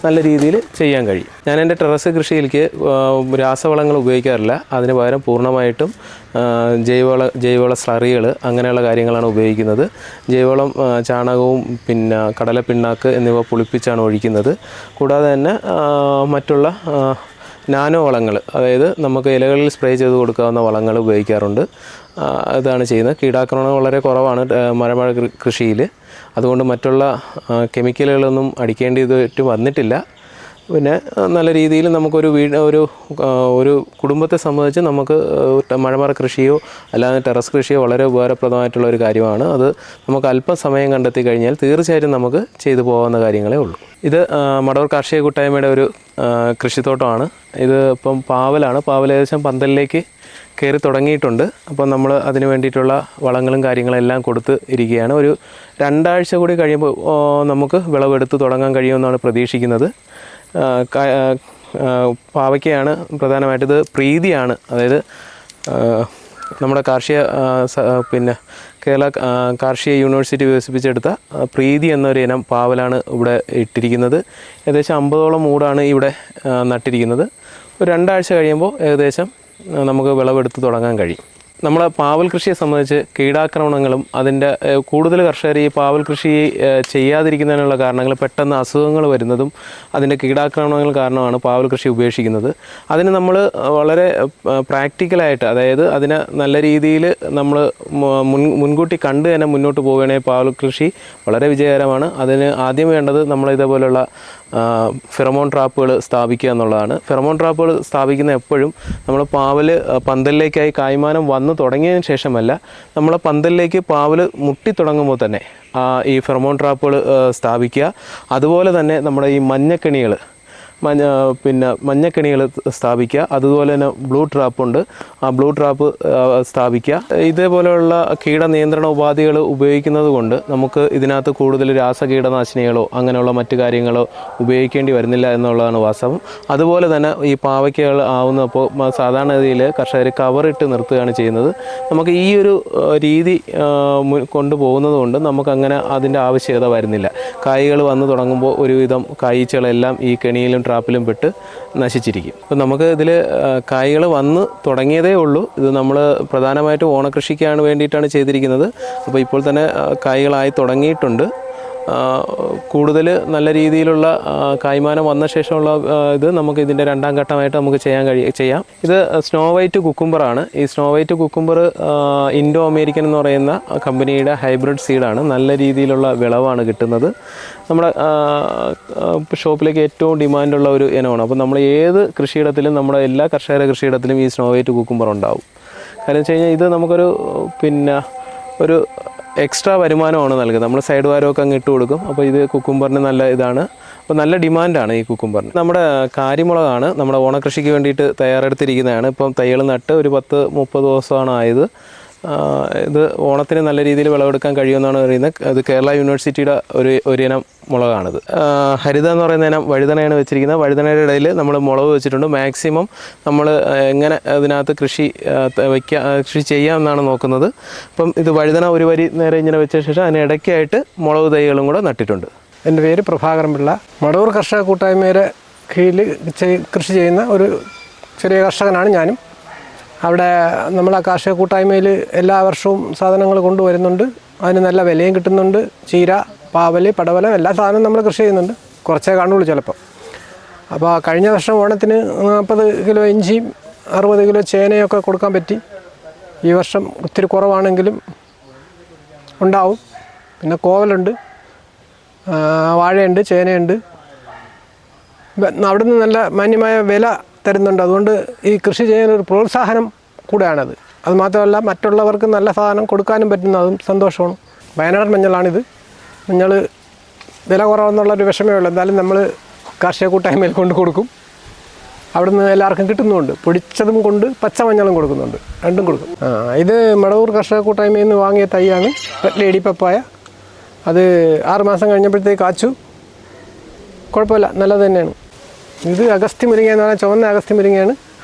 നല്ല രീതിയിൽ ചെയ്യാൻ കഴിയും. ഞാൻ എൻ്റെ ടെറസ് കൃഷിയിലേക്ക് രാസവളങ്ങൾ ഉപയോഗിക്കാറില്ല. അതിന് പകരം പൂർണ്ണമായിട്ടും ജൈവവള സ്ലറികൾ അങ്ങനെയുള്ള കാര്യങ്ങളാണ് ഉപയോഗിക്കുന്നത്. ജൈവവളം ചാണകവും പിന്നെ കടലപ്പിണ്ണാക്ക് എന്നിവ പുളിപ്പിച്ചാണ് ഒഴിക്കുന്നത്. കൂടാതെ തന്നെ മറ്റുള്ള നാനോ വളങ്ങൾ, അതായത് നമുക്ക് ഇലകളിൽ സ്പ്രേ ചെയ്ത് കൊടുക്കാവുന്ന വളങ്ങൾ ഉപയോഗിക്കാറുണ്ട്. ഇതാണ് ചെയ്യുന്നത്. കീടാക്രമണം വളരെ കുറവാണ് മഴ കൃഷിയിൽ. അതുകൊണ്ട് മറ്റുള്ള കെമിക്കലുകളൊന്നും അടിക്കേണ്ടതായിട്ട് വന്നിട്ടില്ല. പിന്നെ നല്ല രീതിയിൽ നമുക്കൊരു ഒരു കുടുംബത്തെ സംബന്ധിച്ച് നമുക്ക് മഴമറ കൃഷിയോ അല്ലാതെ ടെറസ് കൃഷിയോ വളരെ ഉപകാരപ്രദമായിട്ടുള്ള ഒരു കാര്യമാണ്. അത് നമുക്ക് അല്പം സമയം കണ്ടെത്തി കഴിഞ്ഞാൽ തീർച്ചയായിട്ടും നമുക്ക് ചെയ്തു പോകാവുന്ന കാര്യങ്ങളേ ഉള്ളൂ. ഇത് മടവൂർ കാർഷിക കൂട്ടായ്മയുടെ ഒരു കൃഷിത്തോട്ടമാണ്. ഇത് ഇപ്പം പാവലാണ്. പാവൽ ഏകദേശം പന്തലിലേക്ക് കയറി തുടങ്ങിയിട്ടുണ്ട്. അപ്പം നമ്മൾ അതിന് വേണ്ടിയിട്ടുള്ള വളങ്ങളും കാര്യങ്ങളും എല്ലാം കൊടുത്ത് ഇരിക്കുകയാണ്. ഒരു 2 ആഴ്ച കൂടി കഴിയുമ്പോൾ നമുക്ക് വിളവെടുത്ത് തുടങ്ങാൻ കഴിയുമെന്നാണ് പ്രതീക്ഷിക്കുന്നത്. പാവയ്ക്കയാണ് പ്രധാനമായിട്ട്. ഇത് പ്രീതിയാണ്, അതായത് നമ്മുടെ കേരള കാർഷിക യൂണിവേഴ്സിറ്റി വികസിപ്പിച്ചെടുത്ത പ്രീതി എന്നൊരു ഇനം പാവലാണ് ഇവിടെ ഇട്ടിരിക്കുന്നത്. ഏകദേശം 50ഓളം മൂടാണ് ഇവിടെ നട്ടിരിക്കുന്നത്. ഒരു 2 ആഴ്ച കഴിയുമ്പോൾ ഏകദേശം നമുക്ക് വിളവെടുത്ത് തുടങ്ങാൻ കഴിയും. നമ്മളെ പാവൽ കൃഷിയെ സംബന്ധിച്ച് കീടാക്രമണങ്ങളും അതിൻ്റെ കൂടുതൽ കർഷകർ ഈ പാവൽ കൃഷി ചെയ്യാതിരിക്കുന്നതിനുള്ള കാരണങ്ങൾ പെട്ടെന്ന് അസുഖങ്ങൾ വരുന്നതും അതിൻ്റെ കീടാക്രമണങ്ങൾ കാരണമാണ് പാവൽ കൃഷി ഉപേക്ഷിക്കുന്നത്. അതിന് നമ്മൾ വളരെ പ്രാക്ടിക്കലായിട്ട്, അതായത് അതിനെ നല്ല രീതിയിൽ നമ്മൾ മുൻകൂട്ടി കണ്ട് തന്നെ മുന്നോട്ട് പോവുകയാണെങ്കിൽ പാവൽ കൃഷി വളരെ വിജയകരമാണ്. അതിന് ആദ്യം വേണ്ടത് നമ്മൾ ഇതേപോലുള്ള ഫെറമോൺ ട്രാപ്പുകൾ സ്ഥാപിക്കുക എന്നുള്ളതാണ്. ഫെറമോൺ ട്രാപ്പുകൾ സ്ഥാപിക്കുന്ന എപ്പോഴും നമ്മൾ പാവൽ പന്തലിലേക്കായി കായ്മാനം വന്നു തുടങ്ങിയതിന് ശേഷമല്ല, നമ്മളെ പന്തലിലേക്ക് പാവൽ മുട്ടി തുടങ്ങുമ്പോൾ തന്നെ ഈ ഫെറമോൺ ട്രാപ്പുകൾ സ്ഥാപിക്കുക. അതുപോലെ തന്നെ നമ്മുടെ ഈ മഞ്ഞക്കെണികൾ സ്ഥാപിക്കുക. അതുപോലെ തന്നെ ബ്ലൂ ട്രാപ്പുണ്ട്, ആ ബ്ലൂ ട്രാപ്പ് സ്ഥാപിക്കുക. ഇതേപോലെയുള്ള കീടനിയന്ത്രണ ഉപാധികൾ ഉപയോഗിക്കുന്നത് കൊണ്ട് നമുക്ക് ഇതിനകത്ത് കൂടുതൽ രാസകീടനാശിനികളോ അങ്ങനെയുള്ള മറ്റു കാര്യങ്ങളോ ഉപയോഗിക്കേണ്ടി വരുന്നില്ല എന്നുള്ളതാണ് വാസ്തവം. അതുപോലെ തന്നെ ഈ പാവയ്ക്കകൾ ആവുന്നപ്പോൾ സാധാരണഗതിയിൽ കർഷകർ കവറിട്ട് നിർത്തുകയാണ് ചെയ്യുന്നത്. നമുക്ക് ഈ ഒരു രീതി കൊണ്ടുപോകുന്നത് കൊണ്ട് നമുക്കങ്ങനെ അതിൻ്റെ ആവശ്യകത വരുന്നില്ല. കായ്കൾ വന്നു തുടങ്ങുമ്പോൾ ഒരുവിധം കായ്ച്ചകളെല്ലാം ഈ കെണിയിലും ട്രാപ്പിലും പെട്ട് നശിച്ചിരിക്കും. അപ്പം നമുക്ക് ഇതിൽ കായ്കൾ വന്ന് തുടങ്ങിയതേ ഉള്ളൂ. ഇത് നമ്മൾ പ്രധാനമായിട്ടും ഓണക്കൃഷിക്കാണ് വേണ്ടിയിട്ടാണ് ചെയ്തിരിക്കുന്നത്. അപ്പോൾ ഇപ്പോൾ തന്നെ കായ്കളായി തുടങ്ങിയിട്ടുണ്ട്. കൂടുതൽ നല്ല രീതിയിലുള്ള കായ്മാനം വന്ന ശേഷമുള്ള ഇത് നമുക്ക് ഇതിൻ്റെ 2ാം ഘട്ടമായിട്ട് നമുക്ക് ചെയ്യാം. ഇത് സ്നോ വൈറ്റ് കുക്കുംബറാണ്. ഈ snow white cucumber Indo American എന്ന് പറയുന്ന കമ്പനിയുടെ ഹൈബ്രിഡ് സീഡാണ്. നല്ല രീതിയിലുള്ള വിളവാണ് കിട്ടുന്നത്. നമ്മുടെ ഷോപ്പിലേക്ക് ഏറ്റവും ഡിമാൻഡുള്ള ഒരു ഇനമാണ്. അപ്പോൾ നമ്മൾ ഏത് കൃഷിയിടത്തിലും, നമ്മുടെ എല്ലാ കർഷകരുടെ കൃഷിയിടത്തിലും ഈ സ്നോ വൈറ്റ് കുക്കുംബർ ഉണ്ടാവും. കാരണം വെച്ച് കഴിഞ്ഞാൽ ഇത് നമുക്കൊരു ഒരു എക്സ്ട്രാ വരുമാനമാണ് നൽകുന്നത്. നമ്മൾ സൈഡ് വാരമൊക്കെ അങ്ങ് ഇട്ട് കൊടുക്കും. അപ്പോൾ ഇത് കുക്കുംബറിന് നല്ല ഇതാണ്. അപ്പോൾ നല്ല ഡിമാൻഡാണ് ഈ കുക്കുംബറിന്. നമ്മുടെ കാരിമുളകാണ് നമ്മുടെ ഓണക്കൃഷിക്ക് വേണ്ടിയിട്ട് തയ്യാറെടുത്തിരിക്കുന്നതാണ്. ഇപ്പം തൈകൾ നട്ട് ഒരു 10-30 ദിവസമാണ് ആയത്. ഇത് ഓണത്തിന് നല്ല രീതിയിൽ വിളവെടുക്കാൻ കഴിയുമെന്നാണ് പറയുന്നത്. ഇത് കേരള യൂണിവേഴ്സിറ്റിയുടെ ഒരു ഇനം മുളകാണിത്. ഹരിത എന്ന് പറയുന്ന ഇനം വഴുതനയാണ് വെച്ചിരിക്കുന്നത്. വഴുതനയുടെ ഇടയിൽ നമ്മൾ മുളക് വെച്ചിട്ടുണ്ട്. മാക്സിമം നമ്മൾ എങ്ങനെ അതിനകത്ത് കൃഷി ചെയ്യാമെന്നാണ് നോക്കുന്നത്. അപ്പം ഇത് വഴുതന ഒരു വരി നേരെ ഇങ്ങനെ വെച്ച ശേഷം അതിനിടയ്ക്കായിട്ട് മുളക് തൈകളും കൂടെ നട്ടിട്ടുണ്ട്. എൻ്റെ പേര് പ്രഭാകരൻ പിള്ള. മടവൂർ കർഷക കൂട്ടായ്മയുടെ കീഴിൽ കൃഷി ചെയ്യുന്ന ഒരു ചെറിയ കർഷകനാണ് ഞാനും. അവിടെ നമ്മളെ കാർഷിക കൂട്ടായ്മയിൽ എല്ലാ വർഷവും സാധനങ്ങൾ കൊണ്ടുവരുന്നുണ്ട്. അതിന് നല്ല വിലയും കിട്ടുന്നുണ്ട്. ചീര, പാവൽ, പടവലം എല്ലാ സാധനവും നമ്മൾ കൃഷി ചെയ്യുന്നുണ്ട്. കുറച്ചേ കാണുള്ളൂ ചിലപ്പോൾ. അപ്പോൾ കഴിഞ്ഞ വർഷം ഓണത്തിന് 40 കിലോ ഇഞ്ചിയും 60 കിലോ ചേനയൊക്കെ കൊടുക്കാൻ പറ്റി. ഈ വർഷം ഒത്തിരി കുറവാണെങ്കിലും ഉണ്ടാവും. പിന്നെ കോവലുണ്ട്, വാഴയുണ്ട്, ചേനയുണ്ട്. അവിടുന്ന് നല്ല മാന്യമായ വില തരുന്നുണ്ട്. അതുകൊണ്ട് ഈ കൃഷി ചെയ്യാനൊരു പ്രോത്സാഹനം കൂടെയാണത്. അതുമാത്രമല്ല മറ്റുള്ളവർക്ക് നല്ല സാധനം കൊടുക്കാനും പറ്റുന്ന അതും സന്തോഷമാണ്. വയനാടൻ മഞ്ഞളാണിത്. മഞ്ഞൾ വില കുറവെന്നുള്ളൊരു വിഷമേ ഉള്ളൂ. എന്തായാലും നമ്മൾ കാർഷിക കൂട്ടായ്മയിൽ കൊണ്ട് കൊടുക്കും. അവിടുന്ന് എല്ലാവർക്കും കിട്ടുന്നുമുണ്ട്. പൊടിച്ചതും കൊണ്ട് പച്ചമഞ്ഞളും കൊടുക്കുന്നുണ്ട്, രണ്ടും കൊടുക്കും. ഇത് മടവൂർ കർഷക കൂട്ടായ്മയിൽ നിന്ന് വാങ്ങിയ തൈയാണ് റെഡ് ലേഡി പപ്പായ. അത് 6 മാസം കഴിഞ്ഞപ്പോഴത്തേക്ക് കാച്ചു. കുഴപ്പമില്ല, നല്ലത് തന്നെയാണ്. ഇത് അഗസ്ത്യ മുരിങ്ങ എന്ന് പറഞ്ഞാൽ ചുവന്ന അഗസ്ത്യ മുരിങ്ങയാണ്.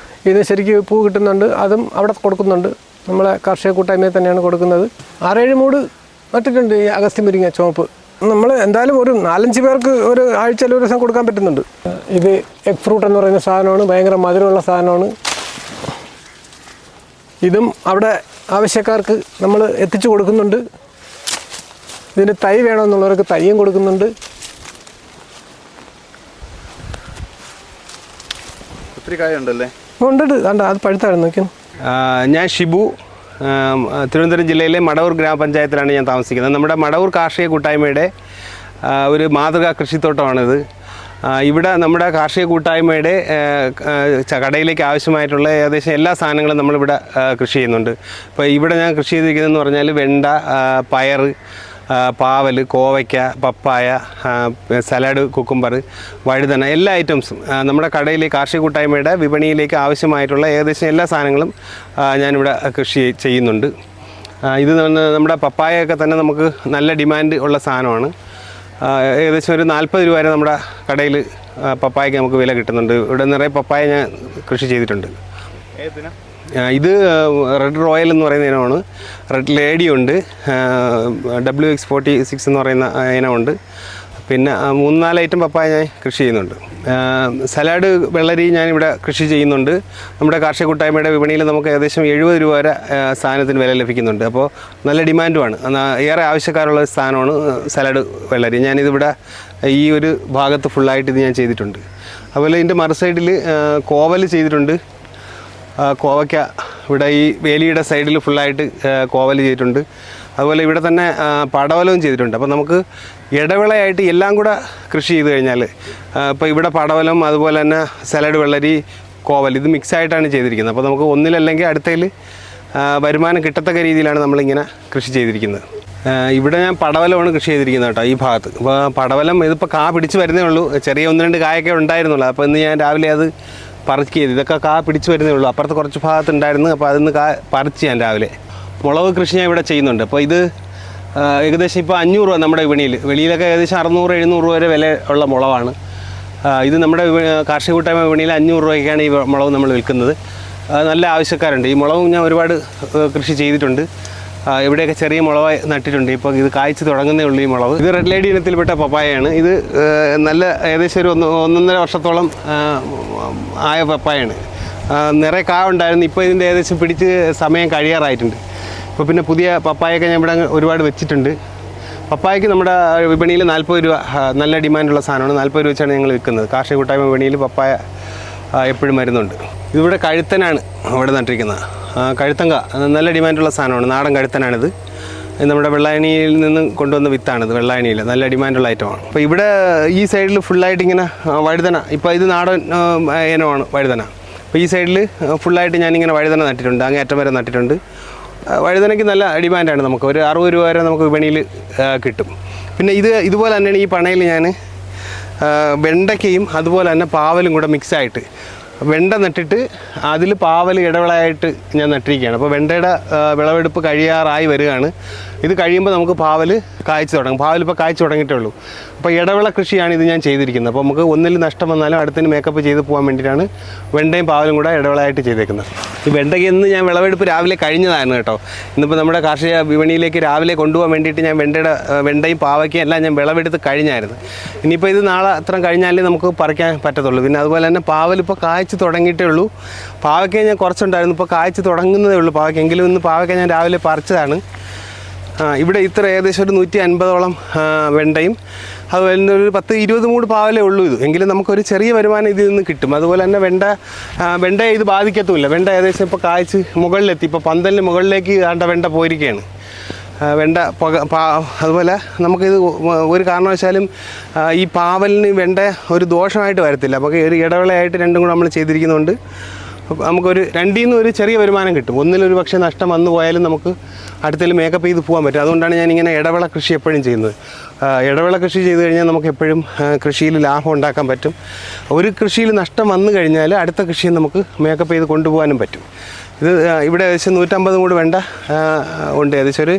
ഇത് ശരിക്കും പൂ കിട്ടുന്നുണ്ട്. അതും അവിടെ കൊടുക്കുന്നുണ്ട്. നമ്മളെ കാർഷിക കൂട്ടായ്മയിൽ തന്നെയാണ് കൊടുക്കുന്നത്. 6-7 മൂട് നട്ടിട്ടുണ്ട് ഈ അഗസ്ത്യ മുരിങ്ങ ചുവപ്പ്. നമ്മൾ എന്തായാലും ഒരു 4-5 പേർക്ക് ഒരു ആഴ്ചയിൽ ഒരു ദിവസം കൊടുക്കാൻ പറ്റുന്നുണ്ട്. ഇത് എഗ് ഫ്രൂട്ട് എന്ന് പറയുന്ന സാധനമാണ്. ഭയങ്കര മധുരമുള്ള സാധനമാണ്. ഇതും അവിടെ ആവശ്യക്കാർക്ക് നമ്മൾ എത്തിച്ചു കൊടുക്കുന്നുണ്ട്. ഇതിന് തൈ വേണമെന്നുള്ളവർക്ക് തൈയും കൊടുക്കുന്നുണ്ട്. ഒത്തിരി കായുണ്ടല്ലേ? ഉണ്ട്, അത് പഴുത്തായിരുന്നു നോക്കിയാണ്. ഞാൻ ഷിബു, തിരുവനന്തപുരം ജില്ലയിലെ മടവൂർ ഗ്രാമപഞ്ചായത്തിലാണ് ഞാൻ താമസിക്കുന്നത്. നമ്മുടെ മടവൂർ കാർഷിക കൂട്ടായ്മയുടെ ഒരു മാതൃകാ കൃഷിത്തോട്ടമാണിത്. ഇവിടെ നമ്മുടെ കാർഷിക കൂട്ടായ്മയുടെ കടയിലേക്ക് ആവശ്യമായിട്ടുള്ള ഏകദേശം എല്ലാ സാധനങ്ങളും നമ്മളിവിടെ കൃഷി ചെയ്യുന്നുണ്ട്. ഇപ്പോൾ ഇവിടെ ഞാൻ കൃഷി ചെയ്തിരിക്കുന്നതെന്ന് പറഞ്ഞാൽ വെണ്ട, പയർ, പാവൽ, കോവയ്ക്ക, പപ്പായ, സലാഡ്, കുക്കുംബർ, വഴുതന, എല്ലാ ഐറ്റംസും നമ്മുടെ കടയിലെ കാർഷിക കൂട്ടായ്മയുടെ വിപണിയിലേക്ക് ആവശ്യമായിട്ടുള്ള ഏകദേശം എല്ലാ സാധനങ്ങളും ഞാനിവിടെ കൃഷി ചെയ്യുന്നുണ്ട്. ഇത് നമ്മുടെ പപ്പായയൊക്കെ തന്നെ നമുക്ക് നല്ല ഡിമാൻഡ് ഉള്ള സാധനമാണ്. ഏകദേശം ഒരു 40 രൂപ വരെ നമ്മുടെ കടയിൽ പപ്പായക്ക് നമുക്ക് വില കിട്ടുന്നുണ്ട്. ഇവിടെ നിറയെ പപ്പായ ഞാൻ കൃഷി ചെയ്തിട്ടുണ്ട്. ഇത് റെഡ് റോയൽ എന്ന് പറയുന്ന ഇനമാണ്. റെഡ് ലേഡി ഉണ്ട്, WX46 എന്ന് പറയുന്ന ഇനമുണ്ട്. പിന്നെ 3-4 ഐറ്റം പപ്പായ ഞാൻ കൃഷി ചെയ്യുന്നുണ്ട്. സലാഡ്, വെള്ളരി ഞാനിവിടെ കൃഷി ചെയ്യുന്നുണ്ട്. നമ്മുടെ കാർഷിക കൂട്ടായ്മയുടെ വിപണിയിൽ നമുക്ക് ഏകദേശം 70 രൂപ വരെ സാധനത്തിന് വില ലഭിക്കുന്നുണ്ട്. അപ്പോൾ നല്ല ഡിമാൻഡുമാണ്, ഏറെ ആവശ്യക്കാരുള്ള സാധനമാണ് സലാഡ്, വെള്ളരി. ഞാനിതിവിടെ ഈ ഒരു ഭാഗത്ത് ഫുള്ളായിട്ട് ഇത് ഞാൻ ചെയ്തിട്ടുണ്ട്. അതുപോലെ ഇതിൻ്റെ മറു സൈഡിൽ കോവൽ ചെയ്തിട്ടുണ്ട്. കോവയ്ക്ക ഇവിടെ ഈ വേലിയുടെ സൈഡിൽ ഫുള്ളായിട്ട് കോവൽ ചെയ്തിട്ടുണ്ട്. അതുപോലെ ഇവിടെ തന്നെ പടവലവും ചെയ്തിട്ടുണ്ട്. അപ്പോൾ നമുക്ക് ഇടവിളയായിട്ട് എല്ലാം കൂടെ കൃഷി ചെയ്ത് കഴിഞ്ഞാൽ ഇപ്പോൾ ഇവിടെ പടവലം, അതുപോലെ തന്നെ സലാഡ്, വെള്ളരി, കോവൽ ഇത് മിക്സായിട്ടാണ് ചെയ്തിരിക്കുന്നത്. അപ്പോൾ നമുക്ക് ഒന്നിലല്ലെങ്കിൽ അടുത്തതിൽ വരുമാനം കിട്ടത്തക്ക രീതിയിലാണ് നമ്മളിങ്ങനെ കൃഷി ചെയ്തിരിക്കുന്നത്. ഇവിടെ ഞാൻ പടവലമാണ് കൃഷി ചെയ്തിരിക്കുന്നത് കേട്ടോ, ഈ ഭാഗത്ത്. അപ്പോൾ പടവലം ഇതിപ്പോൾ കാ പിടിച്ച് വരുന്നേ ഉള്ളൂ. ചെറിയ 1-2 കായൊക്കെ ഉണ്ടായിരുന്നുള്ളൂ. അപ്പോൾ ഇന്ന് ഞാൻ രാവിലെ അത് പറിച്ച് ചെയ്ത്. ഇതൊക്കെ കാ പിടിച്ച് വരുന്നേ ഉള്ളൂ. അപ്പുറത്ത് കുറച്ച് ഭാഗത്തുണ്ടായിരുന്നു. അപ്പോൾ അതിന്ന് കാ പറിച്ച് ഞാൻ രാവിലെ. മുളക് കൃഷി ഞാൻ ഇവിടെ ചെയ്യുന്നുണ്ട്. അപ്പോൾ ഇത് ഏകദേശം ഇപ്പോൾ 500 രൂപ നമ്മുടെ വെളിയിലൊക്കെ ഏകദേശം 600-700 രൂപ വരെ വില ഉള്ള മുളകാണ്. ഇത് നമ്മുടെ കാർഷിക കൂട്ടായ്മ വിപണിയിൽ 500 രൂപയ്ക്കാണ് ഈ മുളക് നമ്മൾ വിൽക്കുന്നത്. നല്ല ആവശ്യക്കാരുണ്ട്. ഈ മുളകും ഞാൻ ഒരുപാട് കൃഷി ചെയ്തിട്ടുണ്ട്. ഇവിടെയൊക്കെ ചെറിയ മുളക് നട്ടിട്ടുണ്ട്. ഇപ്പോൾ ഇത് കായ്ച്ച് തുടങ്ങുന്നേ ഉള്ളൂ ഈ മുളക്. ഇത് റെഡ് ലേഡി ഇനത്തിൽപ്പെട്ട പപ്പായയാണ്. ഇത് നല്ല ഏകദേശം ഒരു 1.5 വർഷത്തോളം ആയ പപ്പായാണ്. നിറയെ കാ ഉണ്ടായിരുന്നു. ഇപ്പോൾ ഇതിൻ്റെ ഏകദേശം പിടിച്ച് സമയം കഴിയാറായിട്ടുണ്ട്. ഇപ്പോൾ പിന്നെ പുതിയ പപ്പായൊക്കെ ഞാൻ ഇവിടെ ഒരുപാട് വെച്ചിട്ടുണ്ട്. പപ്പായക്ക് നമ്മുടെ വിപണിയിൽ 40 രൂപ നല്ല ഡിമാൻഡുള്ള സാധനമാണ്. 40 രൂപ വെച്ചാണ് ഞങ്ങൾ വിൽക്കുന്നത്. കാർഷിക കൂട്ടായ്മ വിപണിയിൽ പപ്പായ എപ്പോഴും വരുന്നുണ്ട്. ഇതിവിടെ കഴുത്തനാണ് ഇവിടെ നട്ടിരിക്കുന്നത്. കഴുത്തങ്ക നല്ല ഡിമാൻഡുള്ള സാധനമാണ്. നാടൻ കഴുത്തനാണിത്. നമ്മുടെ വെള്ളായണിയിൽ നിന്ന് കൊണ്ടുവന്ന വിത്താണിത്. വെള്ളായണിയിൽ നല്ല ഡിമാൻഡുള്ള ഐറ്റമാണ്. അപ്പോൾ ഇവിടെ ഈ സൈഡിൽ ഫുള്ളായിട്ട് ഇങ്ങനെ വഴുതന, ഇപ്പോൾ ഇത് നാടൻ ഇനമാണ് വഴുതന. അപ്പോൾ ഈ സൈഡിൽ ഫുള്ളായിട്ട് ഞാനിങ്ങനെ വഴുതന നട്ടിട്ടുണ്ട്. അങ്ങേയറ്റം വരെ നട്ടിട്ടുണ്ട്. വഴുതനയ്ക്ക് നല്ല ഡിമാൻഡാണ്. നമുക്ക് ഒരു 60 രൂപ വരെ നമുക്ക് വിപണിയിൽ കിട്ടും. പിന്നെ ഇതുപോലെ തന്നെയാണ് ഈ പണയിൽ ഞാൻ വെണ്ടയ്ക്കയും അതുപോലെ തന്നെ പാവലും കൂടെ മിക്സായിട്ട് വെണ്ട നട്ടിട്ട് അതിൽ പാവൽ ഇടവിളയായിട്ട് ഞാൻ നട്ടിരിക്കുകയാണ്. അപ്പോൾ വെണ്ടയുടെ വിളവെടുപ്പ് കഴിയാറായി വരികയാണ്. ഇത് കഴിയുമ്പോൾ നമുക്ക് പാവൽ കായ്ച്ചു തുടങ്ങും. പാവൽ ഇപ്പോൾ കായ്ച്ചു തുടങ്ങിയിട്ടേ ഉള്ളൂ. അപ്പോൾ ഇടവിള കൃഷിയാണ് ഇത് ഞാൻ ചെയ്തിരിക്കുന്നത്. അപ്പോൾ നമുക്ക് ഒന്നിൽ നഷ്ടം വന്നാലും അടുത്തിന് മേക്കപ്പ് ചെയ്ത് പോകാൻ വേണ്ടിയിട്ടാണ് വെണ്ടയും പാവലും കൂടെ ഇടവിളയായിട്ട് ചെയ്തേക്കുന്നത്. ഈ വെണ്ടയ്ക്ക് ഇന്ന് ഞാൻ വിളവെടുപ്പ് രാവിലെ കഴിഞ്ഞതായിരുന്നു കേട്ടോ. ഇന്നിപ്പോൾ നമ്മുടെ കാർഷിക വിപണിയിലേക്ക് രാവിലെ കൊണ്ടുപോകാൻ വേണ്ടിയിട്ട് ഞാൻ വെണ്ടയും പാവയ്ക്കും എല്ലാം ഞാൻ വിളവെടുത്ത് കഴിഞ്ഞായിരുന്നു. ഇനിയിപ്പോൾ ഇത് നാളെ അത്ര കഴിഞ്ഞാലേ നമുക്ക് പറിക്കാൻ പറ്റത്തുള്ളൂ. പിന്നെ അതുപോലെ തന്നെ പാവൽ ഇപ്പോൾ കായ്ച്ച് തുടങ്ങിയിട്ടേ ഉള്ളൂ. പാവയ്ക്ക ഞാൻ കുറച്ചുണ്ടായിരുന്നു. ഇപ്പോൾ കായ്ച്ച് തുടങ്ങുന്നതേ ഉള്ളൂ പാവയ്ക്കെങ്കിലും. ഇന്ന് പാവയ്ക്ക ഞാൻ രാവിലെ പറിച്ചതാണ്. ഇവിടെ ഇത്ര ഏകദേശം ഒരു 150ഓളം വെണ്ടയും അതുപോലെ തന്നെ ഒരു 10-20 മൂട് പാവലേ ഉള്ളൂ ഇത്. എങ്കിലും നമുക്കൊരു ചെറിയ വരുമാനം ഇതിൽ നിന്ന് കിട്ടും. അതുപോലെ തന്നെ വെണ്ടയെ ഇത് ബാധിക്കത്തുമില്ല. വെണ്ട ഏകദേശം ഇപ്പോൾ കായ്ച്ച് മുകളിലെത്തി. ഇപ്പോൾ പന്തലിന് മുകളിലേക്ക് വെണ്ട പോയിരിക്കുകയാണ്. വെണ്ട അതുപോലെ നമുക്കിത് ഒരു കാരണവശാലും ഈ പാവലിന് വെണ്ട ഒരു ദോഷമായിട്ട് വരത്തില്ല. നമുക്ക് ഒരു ഇടവേളയായിട്ട് രണ്ടും കൂടെ നമ്മൾ ചെയ്തിരിക്കുന്നതുകൊണ്ട് നമുക്കൊരു രണ്ടിൽ നിന്ന് ഒരു ചെറിയ വരുമാനം കിട്ടും. ഒന്നിലൊരു പക്ഷേ നഷ്ടം വന്നു പോയാലും നമുക്ക് അടുത്തതിൽ മേക്കപ്പ് ചെയ്ത് പോകാൻ പറ്റും. അതുകൊണ്ടാണ് ഞാനിങ്ങനെ ഇടവേള കൃഷി എപ്പോഴും ചെയ്യുന്നത്. ഇടവേള കൃഷി ചെയ്ത് കഴിഞ്ഞാൽ നമുക്ക് എപ്പോഴും കൃഷിയിൽ ലാഭം ഉണ്ടാക്കാൻ പറ്റും. ഒരു കൃഷിയിൽ നഷ്ടം വന്നു കഴിഞ്ഞാൽ അടുത്ത കൃഷിയിൽ നമുക്ക് മേക്കപ്പ് ചെയ്ത് കൊണ്ടുപോകാനും പറ്റും. ഇത് ഇവിടെ ഏകദേശം 150 കൂടി വെണ്ട ഉണ്ട്. ഏകദേശം ഒരു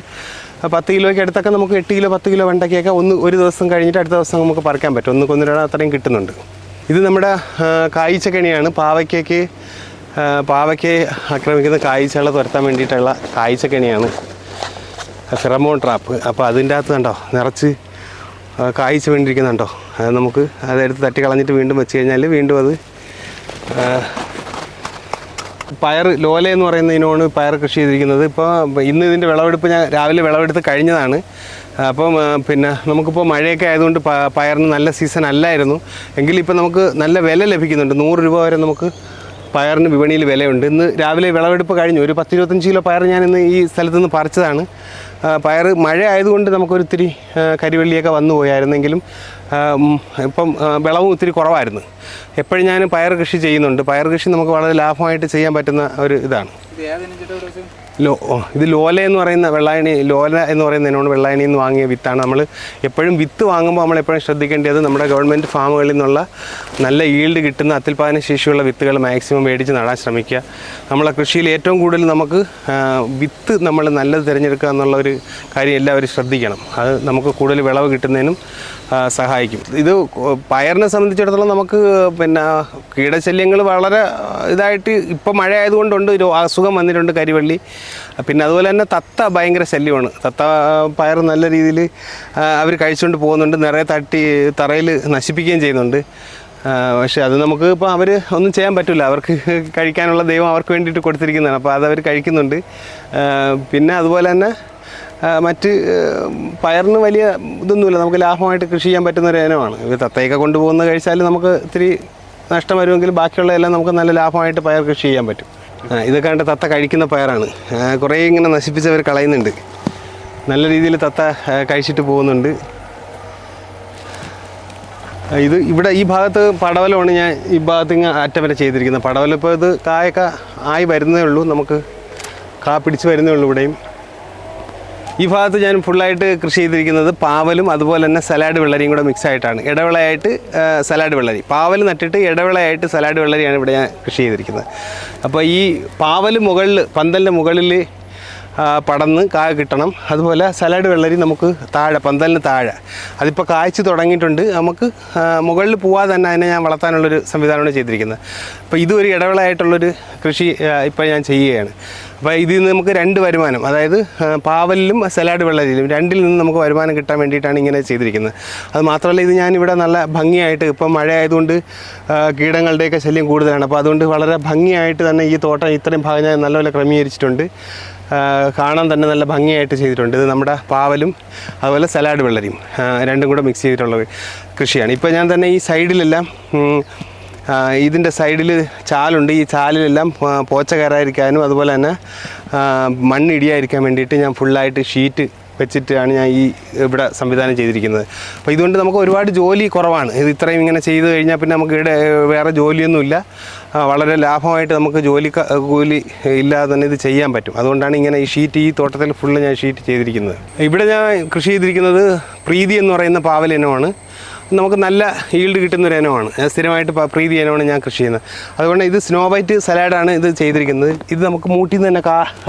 10 കിലോയ്ക്ക് അടുത്തൊക്കെ നമുക്ക് 8 കിലോ 10 കിലോ വെണ്ടയ്ക്കൊക്കെ ഒരു ദിവസം കഴിഞ്ഞിട്ട് അടുത്ത ദിവസം നമുക്ക് പറിക്കാൻ പറ്റും. ഒന്നിക്കൊന്നിരട അത്രയും കിട്ടുന്നുണ്ട്. ഇത് നമ്മുടെ കായ്ച്ചക്കണിയാണ്. പാവയ്ക്ക് ആക്രമിക്കുന്ന കായ്ച്ചകളെ തുരത്താൻ വേണ്ടിയിട്ടുള്ള കായ്ച്ചക്കണിയാണ്, ഫെറമോൺ ട്രാപ്പ്. അപ്പോൾ അതിൻ്റെ അകത്ത് കണ്ടോ നിറച്ച് കായ്ച്ച് വേണ്ടിയിരിക്കുന്നുണ്ടോ. അത് നമുക്ക് അതെടുത്ത് തട്ടി കളഞ്ഞിട്ട് വീണ്ടും വെച്ച് കഴിഞ്ഞാൽ വീണ്ടും അത് പയർ ലോല എന്ന് പറയുന്ന ഇനമാണ് പയർ കൃഷി ചെയ്തിരിക്കുന്നത്. ഇപ്പോൾ ഇന്ന് ഇതിൻ്റെ വിളവെടുപ്പ് ഞാൻ രാവിലെ വിളവെടുത്ത് കഴിഞ്ഞതാണ്. അപ്പം പിന്നെ നമുക്കിപ്പോൾ മഴയൊക്കെ ആയതുകൊണ്ട് പയറിന് നല്ല സീസൺ അല്ലായിരുന്നു. എങ്കിലും ഇപ്പോൾ നമുക്ക് നല്ല വില ലഭിക്കുന്നുണ്ട്. 100 രൂപ വരെ നമുക്ക് പയറിന് വിപണിയിൽ വിലയുണ്ട്. ഇന്ന് രാവിലെ വിളവെടുപ്പ് കഴിഞ്ഞു. ഒരു 10-25 കിലോ പയർ ഞാൻ ഇന്ന് ഈ സ്ഥലത്ത് നിന്ന് പറിച്ചതാണ്. പയർ മഴ ആയതുകൊണ്ട് നമുക്കൊരിത്തിരി കരിവള്ളിയൊക്കെ വന്നു പോയായിരുന്നെങ്കിലും ഇപ്പം വിളവും ഒത്തിരി കുറവായിരുന്നു. എപ്പോഴും ഞാൻ പയർ കൃഷി ചെയ്യുന്നുണ്ട്. പയർ കൃഷി നമുക്ക് വളരെ ലാഭമായിട്ട് ചെയ്യാൻ പറ്റുന്ന ഒരു ഇതാണ്. ഇത് ലോല എന്ന് പറയുന്ന ലോല എന്ന് പറയുന്നതിനോട് വെള്ളായണിയിൽ നിന്ന് വാങ്ങിയ വിത്താണ്. നമ്മൾ എപ്പോഴും വിത്ത് വാങ്ങുമ്പോൾ നമ്മളെപ്പോഴും ശ്രദ്ധിക്കേണ്ടത് നമ്മുടെ ഗവൺമെൻറ് ഫാമുകളിൽ നിന്നുള്ള നല്ല ഈൽഡ് കിട്ടുന്ന അത്യുൽപാദന ശേഷിയുള്ള വിത്തുകൾ മാക്സിമം മേടിച്ച് നടാൻ ശ്രമിക്കുക. നമ്മളെ കൃഷിയിൽ ഏറ്റവും കൂടുതൽ നമുക്ക് വിത്ത് നമ്മൾ നല്ലത് തിരഞ്ഞെടുക്കുക എന്നുള്ള ഒരു കാര്യം എല്ലാവരും ശ്രദ്ധിക്കണം. അത് നമുക്ക് കൂടുതൽ വിളവ് കിട്ടുന്നതിനും സഹായിക്കും. ഇത് പയറിനെ സംബന്ധിച്ചിടത്തോളം നമുക്ക് കീടശല്യങ്ങൾ വളരെ ഇതായിട്ട് ഇപ്പോൾ മഴ ആയതുകൊണ്ടുണ്ട്. ഒരു അസുഖം വന്നിട്ടുണ്ട്, കരിവള്ളി. പിന്നെ അതുപോലെ തന്നെ തത്ത ഭയങ്കര ശല്യമാണ്. തത്ത പയർ നല്ല രീതിയിൽ അവർ കഴിച്ചുകൊണ്ട് പോകുന്നുണ്ട്, നിറയെ തട്ടി തറയിൽ നശിപ്പിക്കുകയും ചെയ്യുന്നുണ്ട്. പക്ഷേ അത് നമുക്ക് ഇപ്പോൾ അവർ ഒന്നും ചെയ്യാൻ പറ്റില്ല. അവർക്ക് കഴിക്കാനുള്ള ദൈവം അവർക്ക് വേണ്ടിയിട്ട് കൊടുത്തിരിക്കുന്നതാണ്. അപ്പോൾ അതവർ കഴിക്കുന്നുണ്ട്. പിന്നെ അതുപോലെ തന്നെ മറ്റ് പയറിന് വലിയ ഇതൊന്നുമില്ല, നമുക്ക് ലാഭമായിട്ട് കൃഷി ചെയ്യാൻ പറ്റുന്ന ഒരു ഇനമാണ്. ഇത് തത്തയൊക്കെ കൊണ്ടുപോകുന്ന കഴിച്ചാൽ നമുക്ക് ഇത്തിരി നഷ്ടം വരുമെങ്കിലും ബാക്കിയുള്ള എല്ലാം നമുക്ക് നല്ല ലാഭമായിട്ട് പയർ കൃഷി ചെയ്യാൻ പറ്റും. ഇതൊക്കെ കണ്ട് തത്ത കഴിക്കുന്ന പയറാണ്. കുറേ ഇങ്ങനെ നശിപ്പിച്ചവർ കളയുന്നുണ്ട്. നല്ല രീതിയിൽ തത്ത കഴിച്ചിട്ട് പോകുന്നുണ്ട്. ഇത് ഇവിടെ ഈ ഭാഗത്ത് പടവലമാണ് ഞാൻ ഈ ഭാഗത്ത് ഇങ്ങനെ അറ്റം വരെ ചെയ്തിരിക്കുന്നത്. പടവലം ഇപ്പോൾ ഇത് കായൊക്കെ ആയി വരുന്നേ ഉള്ളൂ, നമുക്ക് കാ പിടിച്ച് വരുന്നേ ഉള്ളൂ. ഇവിടെയും ഈ ഭാഗത്ത് ഞാൻ ഫുള്ളായിട്ട് കൃഷി ചെയ്തിരിക്കുന്നത് പാവലും അതുപോലെ തന്നെ സലാഡ് വെള്ളരിയും കൂടെ മിക്സ് ആയിട്ടാണ്. ഇടവിളയായിട്ട് സലാഡ് വെള്ളരി, പാവൽ നട്ടിട്ട് ഇടവിളയായിട്ട് സലാഡ് വെള്ളരിയാണ് ഇവിടെ ഞാൻ കൃഷി ചെയ്തിരിക്കുന്നത്. അപ്പോൾ ഈ പാവൽ മുകളിൽ പന്തലിൻ്റെ മുകളിൽ പടന്ന് കായ കിട്ടണം. അതുപോലെ സലാഡ് വെള്ളരി നമുക്ക് താഴെ പന്തലിന് താഴെ അതിപ്പോൾ കായ്ച്ച് തുടങ്ങിയിട്ടുണ്ട്. നമുക്ക് മുകളിൽ പോവാതെ തന്നെ അതിനെ ഞാൻ വളർത്താനുള്ളൊരു സംവിധാനമാണ് ചെയ്തിരിക്കുന്നത്. അപ്പോൾ ഇതൊരു ഇടവിളയായിട്ടുള്ളൊരു കൃഷി ഇപ്പോൾ ഞാൻ ചെയ്യുകയാണ്. അപ്പോൾ ഇതിൽ നിന്ന് നമുക്ക് 2 വരുമാനം, അതായത് പാവലിലും സലാഡ് വെള്ളരിയിലും രണ്ടിൽ നിന്ന് നമുക്ക് വരുമാനം കിട്ടാൻ വേണ്ടിയിട്ടാണ് ഇങ്ങനെ ചെയ്തിരിക്കുന്നത്. അത് മാത്രമല്ല ഇത് ഞാനിവിടെ നല്ല ഭംഗിയായിട്ട്, ഇപ്പം മഴ ആയതുകൊണ്ട് കീടങ്ങളുടെയൊക്കെ ശല്യം കൂടുതലാണ്. അപ്പോൾ അതുകൊണ്ട് വളരെ ഭംഗിയായിട്ട് തന്നെ ഈ തോട്ടം ഇത്രയും ഭാഗം ഞാൻ നല്ലപോലെ ക്രമീകരിച്ചിട്ടുണ്ട്. കാണാൻ തന്നെ നല്ല ഭംഗിയായിട്ട് ചെയ്തിട്ടുണ്ട്. ഇത് നമ്മുടെ പാവലും അതുപോലെ സലാഡ് വെള്ളരിയും രണ്ടും കൂടെ മിക്സ് ചെയ്തിട്ടുള്ള കൃഷിയാണ്. ഇപ്പോൾ ഞാൻ തന്നെ ഈ സൈഡിലെല്ലാം ഇതിൻ്റെ സൈഡിൽ ചാലുണ്ട്. ഈ ചാലിലെല്ലാം പോച്ച കയറാതിരിക്കാനും അതുപോലെ തന്നെ മണ്ണിടിയായിരിക്കാൻ വേണ്ടിയിട്ട് ഞാൻ ഫുള്ളായിട്ട് ഷീറ്റ് വെച്ചിട്ടാണ് ഞാൻ ഈ ഇവിടെ സംവിധാനം ചെയ്തിരിക്കുന്നത്. അപ്പോൾ ഇതുകൊണ്ട് നമുക്ക് ഒരുപാട് ജോലി കുറവാണ്. ഇത് ഇത്രയും ഇങ്ങനെ ചെയ്ത് കഴിഞ്ഞാൽ പിന്നെ നമുക്ക് ഇവിടെ വേറെ ജോലിയൊന്നുമില്ല. വളരെ ലാഭമായിട്ട് നമുക്ക് കൂലി ഇല്ലാതെ തന്നെ ഇത് ചെയ്യാൻ പറ്റും. അതുകൊണ്ടാണ് ഇങ്ങനെ ഈ ഷീറ്റ്, ഈ തോട്ടത്തിൽ ഫുള്ള് ഞാൻ ഷീറ്റ് ചെയ്തിരിക്കുന്നത്. ഇവിടെ ഞാൻ കൃഷി ചെയ്തിരിക്കുന്നത് പ്രീതി എന്ന് പറയുന്ന പാവൽ ഇനമാണ്. നമുക്ക് നല്ല ഈൽഡ് കിട്ടുന്നൊരു ഇനമാണ്. സ്ഥിരമായിട്ട് പ്രീതി ഇനമാണ് ഞാൻ കൃഷി ചെയ്യുന്നത്. അതുകൊണ്ട് ഇത് സ്നോ വൈറ്റ് സലാഡാണ് ഇത് ചെയ്തിരിക്കുന്നത്. ഇത് നമുക്ക് മൂട്ടിൽ നിന്ന് തന്നെ കാ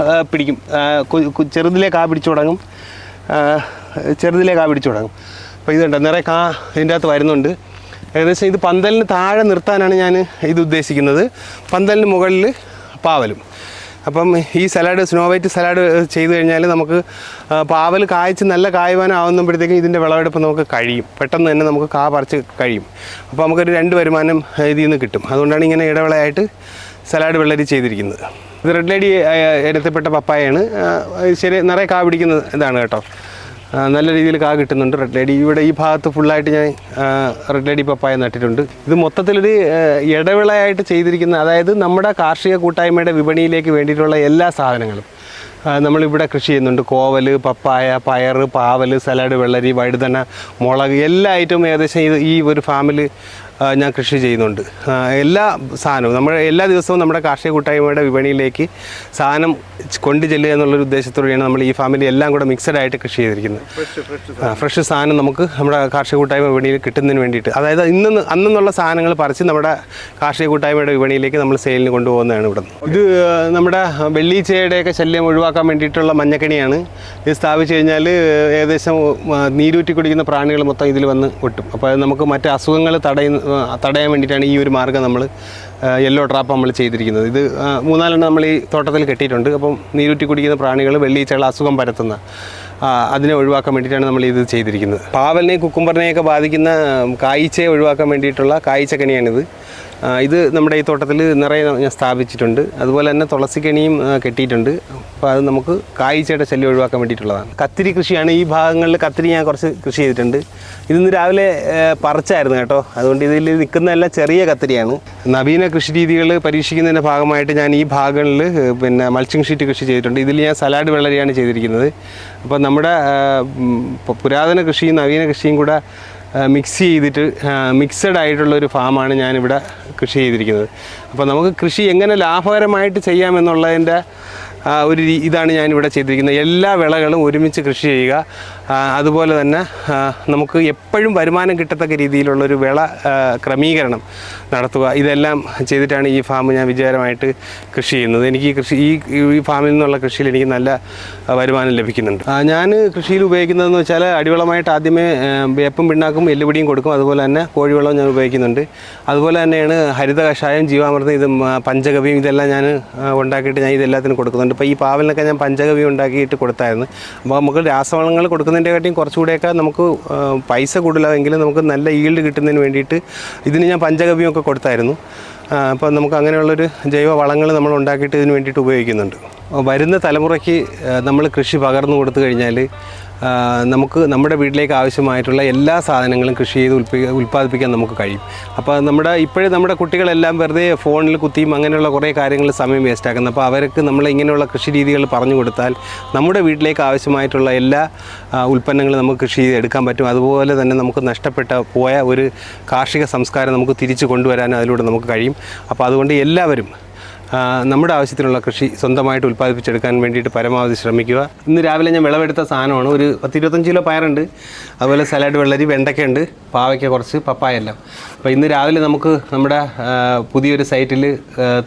പിടിക്കും. ചെറുതിലേ കാ പിടിച്ചു തുടങ്ങും. അപ്പോൾ ഇതുണ്ട് നിറയെ കാ ഇതിൻ്റെ അകത്ത് വരുന്നുണ്ട്. ഏകദേശം ഇത് പന്തലിന് താഴെ നിർത്താനാണ് ഞാൻ ഇത് ഉദ്ദേശിക്കുന്നത്. പന്തലിന് മുകളിൽ പാവലും. അപ്പം ഈ സലാഡ്, സ്നോ വൈറ്റ് സലാഡ് ചെയ്ത് കഴിഞ്ഞാൽ നമുക്ക് പാവൽ കായ്ച്ച് നല്ല കായ്വാനാവുമ്പോഴത്തേക്കും ഇതിൻ്റെ വിളവെടുപ്പ് നമുക്ക് കഴിയും. പെട്ടെന്ന് തന്നെ നമുക്ക് കാ പറിച്ച് കഴിയും. അപ്പോൾ നമുക്കൊരു 2 വരുമാനം ഇതിൽ നിന്ന് കിട്ടും. അതുകൊണ്ടാണ് ഇങ്ങനെ ഇടവിളയായിട്ട് സലാഡ് വെള്ളരി ചെയ്തിരിക്കുന്നത്. ഇത് റെഡ് ലേഡി ഇനത്തിൽപ്പെട്ട പപ്പായയാണ്. ശരി, നിറയെ കാ പിടിക്കുന്ന ഇതാണ് കേട്ടോ. നല്ല രീതിയിൽ കാ കിട്ടുന്നുണ്ട് റെഡ് ലേഡി. ഇവിടെ ഈ ഭാഗത്ത് ഫുള്ളായിട്ട് ഞാൻ റെഡ് ലേഡി പപ്പായ നട്ടിട്ടുണ്ട്. ഇത് മൊത്തത്തിലൊരു ഇടവിളയായിട്ട് ചെയ്തിരിക്കുന്ന, അതായത് നമ്മുടെ കാർഷിക കൂട്ടായ്മയുടെ വിപണിയിലേക്ക് വേണ്ടിയിട്ടുള്ള എല്ലാ സാധനങ്ങളും നമ്മളിവിടെ കൃഷി ചെയ്യുന്നുണ്ട്. കോവൽ, പപ്പായ, പയർ, പാവൽ, സലാഡ് വെള്ളരി, വഴുതന, മുളക്, എല്ലാ ഐറ്റവും ഏകദേശം ഈ ഒരു ഫാമിൽ ഞാൻ കൃഷി ചെയ്യുന്നുണ്ട്. എല്ലാ സാധനവും എല്ലാ ദിവസവും നമ്മുടെ കാർഷിക കൂട്ടായ്മയുടെ വിപണിയിലേക്ക് സാധനം കൊണ്ടു ചെല്ലുക എന്നുള്ളൊരു ഉദ്ദേശത്തോടെയാണ് നമ്മൾ ഈ ഫാമിലി എല്ലാം കൂടെ മിക്സഡ് ആയിട്ട് കൃഷി ചെയ്തിരിക്കുന്നത്. ഫ്രഷ് സാധനം നമുക്ക് നമ്മുടെ കാർഷിക കൂട്ടായ്മ വിപണിയിൽ കിട്ടുന്നതിന് വേണ്ടിയിട്ട്, അതായത് അന്നുള്ള സാധനങ്ങൾ പറിച്ച് നമ്മുടെ കാർഷിക കൂട്ടായ്മയുടെ വിപണിയിലേക്ക് നമ്മൾ സെയിലിന് കൊണ്ടുപോകുന്നതാണ് ഇവിടെ. ഇത് നമ്മുടെ വെള്ളീച്ചയുടെയൊക്കെ ശല്യം ഒഴിവാക്കാൻ വേണ്ടിയിട്ടുള്ള മഞ്ഞക്കണിയാണ്. ഇത് സ്ഥാപിച്ചു കഴിഞ്ഞാൽ ഏകദേശം നീരൂറ്റി കുടിക്കുന്ന പ്രാണികൾ മൊത്തം ഇതിൽ വന്ന് ഒട്ടും. അപ്പോൾ അത് നമുക്ക് മറ്റ് അസുഖങ്ങൾ തടയാൻ വേണ്ടിയിട്ടാണ് ഈ ഒരു മാർഗ്ഗം നമ്മൾ യെല്ലോ ട്രാപ്പ് നമ്മൾ ചെയ്തിരിക്കുന്നത്. ഇത് 3-4 നമ്മൾ ഈ തോട്ടത്തിൽ കെട്ടിയിട്ടുണ്ട്. അപ്പം നീരൂറ്റി കുടിക്കുന്ന പ്രാണികൾ, വെള്ളീച്ചകൾ, അസുഖം പരത്തുന്ന അതിനെ ഒഴിവാക്കാൻ വേണ്ടിയിട്ടാണ് നമ്മൾ ഇത് ചെയ്തിരിക്കുന്നത്. പാവലിനെയും കുക്കുംബറിനെയൊക്കെ ബാധിക്കുന്ന കായ്ച്ചയെ ഒഴിവാക്കാൻ വേണ്ടിയിട്ടുള്ള കായ്ച്ചക്കണിയാണിത്. ഇത് നമ്മുടെ ഈ തോട്ടത്തിൽ നിറയെ ഞാൻ സ്ഥാപിച്ചിട്ടുണ്ട്. അതുപോലെ തന്നെ തുളസിക്കണിയും കെട്ടിയിട്ടുണ്ട്. അപ്പോൾ അത് നമുക്ക് കായ്ച്ചയുടെ ശല്യം ഒഴിവാക്കാൻ വേണ്ടിയിട്ടുള്ളതാണ്. കത്തിരി കൃഷിയാണ്. ഈ ഭാഗങ്ങളിൽ കത്തിരി ഞാൻ കുറച്ച് കൃഷി ചെയ്തിട്ടുണ്ട്. ഇതിന്ന് രാവിലെ പറിച്ചായിരുന്നു കേട്ടോ. അതുകൊണ്ട് ഇതിൽ നിൽക്കുന്നതെല്ലാം ചെറിയ കത്തിരിയാണ്. നവീന കൃഷി രീതികൾ പരീക്ഷിക്കുന്നതിൻ്റെ ഭാഗമായിട്ട് ഞാൻ ഈ ഭാഗങ്ങളിൽ പിന്നെ മൾച്ചിങ് ഷീറ്റ് കൃഷി ചെയ്തിട്ടുണ്ട്. ഇതിൽ ഞാൻ സലാഡ് വെള്ളരിയാണ് ചെയ്തിരിക്കുന്നത്. അപ്പോൾ നമ്മുടെ പുരാതന കൃഷിയും നവീന കൃഷിയും കൂടെ മിക്സ് ചെയ്തിട്ട് മിക്സഡ് ആയിട്ടുള്ളൊരു ഫാമാണ് ഞാനിവിടെ കൃഷി ചെയ്തിരിക്കുന്നത്. അപ്പോൾ നമുക്ക് കൃഷി എങ്ങനെ ലാഭകരമായിട്ട് ചെയ്യാമെന്നുള്ളതിൻ്റെ ഒരു ഇതാണ് ഞാനിവിടെ ചെയ്തിരിക്കുന്നത്. എല്ലാ വിളകളും ഒരുമിച്ച് കൃഷി ചെയ്യുക, അതുപോലെ തന്നെ നമുക്ക് എപ്പോഴും വരുമാനം കിട്ടത്തക്ക രീതിയിലുള്ളൊരു വിള ക്രമീകരണം നടത്തുക. ഇതെല്ലാം ചെയ്തിട്ടാണ് ഈ ഫാം ഞാൻ വിജയകരമായിട്ട് കൃഷി ചെയ്യുന്നത്. എനിക്ക് ഈ ഫാമിൽ നിന്നുള്ള കൃഷിയിൽ എനിക്ക് നല്ല വരുമാനം ലഭിക്കുന്നുണ്ട്. ഞാൻ കൃഷിയിൽ ഉപയോഗിക്കുന്നതെന്ന് വെച്ചാൽ അടിവളമായിട്ട് ആദ്യമേ വേപ്പും പിണ്ണാക്കും എല്ലുപൊടിയും കൊടുക്കും. അതുപോലെ തന്നെ കോഴിവളവും ഞാൻ ഉപയോഗിക്കുന്നുണ്ട്. അതുപോലെ തന്നെയാണ് ഹരിത കഷായം, ജീവാമൃതം, ഇത് പഞ്ചഗവ്യം, ഇതെല്ലാം ഞാൻ ഉണ്ടാക്കിയിട്ട് ഞാൻ ഇതെല്ലാത്തിനും കൊടുക്കുന്നുണ്ട്. ഇപ്പോൾ ഈ പാവലിനൊക്കെ ഞാൻ പഞ്ചഗവ്യം ഉണ്ടാക്കിയിട്ട് കൊടുത്തായിരുന്നു. അപ്പോൾ നമുക്ക് രാസവളങ്ങൾ കൊടുക്കുന്നതിൻ്റെക്കാട്ടിയും കുറച്ചുകൂടെയൊക്കെ നമുക്ക് പൈസ കൂടുതലാണെങ്കിലും നമുക്ക് നല്ല ഈൽഡ് കിട്ടുന്നതിന് വേണ്ടിയിട്ട് ഇതിന് ഞാൻ പഞ്ചഗവ്യമൊക്കെ കൊടുത്തായിരുന്നു. അപ്പോൾ നമുക്ക് അങ്ങനെയുള്ളൊരു ജൈവ വളങ്ങൾ നമ്മൾ ഉണ്ടാക്കിയിട്ട് ഇതിന് വേണ്ടിയിട്ട് ഉപയോഗിക്കുന്നുണ്ട്. വരുന്ന തലമുറയ്ക്ക് നമ്മൾ കൃഷി പകർന്നു കൊടുത്തു കഴിഞ്ഞാൽ നമുക്ക് നമ്മുടെ വീട്ടിലേക്ക് ആവശ്യമായിട്ടുള്ള എല്ലാ സാധനങ്ങളും കൃഷി ചെയ്ത് ഉൽപ്പാദിപ്പിക്കാൻ നമുക്ക് കഴിയും. അപ്പോൾ നമ്മുടെ കുട്ടികളെല്ലാം വെറുതെ ഫോണിൽ കുത്തിയും അങ്ങനെയുള്ള കുറേ കാര്യങ്ങൾ സമയം വേസ്റ്റാക്കുന്നത്. അപ്പോൾ അവർക്ക് നമ്മൾ ഇങ്ങനെയുള്ള കൃഷി രീതികൾ പറഞ്ഞു കൊടുത്താൽ നമ്മുടെ വീട്ടിലേക്ക് ആവശ്യമായിട്ടുള്ള എല്ലാ ഉൽപ്പന്നങ്ങളും നമുക്ക് കൃഷി ചെയ്ത് എടുക്കാൻ പറ്റും. അതുപോലെ തന്നെ നമുക്ക് പോയ ഒരു കാർഷിക സംസ്കാരം നമുക്ക് തിരിച്ചു കൊണ്ടുവരാനും അതിലൂടെ നമുക്ക് കഴിയും. അപ്പോൾ അതുകൊണ്ട് എല്ലാവരും നമ്മുടെ ആവശ്യത്തിനുള്ള കൃഷി സ്വന്തമായിട്ട് ഉൽപ്പാദിപ്പിച്ചെടുക്കാൻ വേണ്ടിയിട്ട് പരമാവധി ശ്രമിക്കുക. ഇന്ന് രാവിലെ ഞാൻ വിളവെടുത്ത സാധനമാണ്. ഒരു 10-25 കിലോ പയറുണ്ട്, അതുപോലെ സലാഡ് വെള്ളരി, വെണ്ടയ്ക്കുണ്ട്, പാവയ്ക്ക കുറച്ച്, പപ്പായ എല്ലാം. അപ്പോൾ ഇന്ന് രാവിലെ നമുക്ക് നമ്മുടെ പുതിയൊരു സൈറ്റിൽ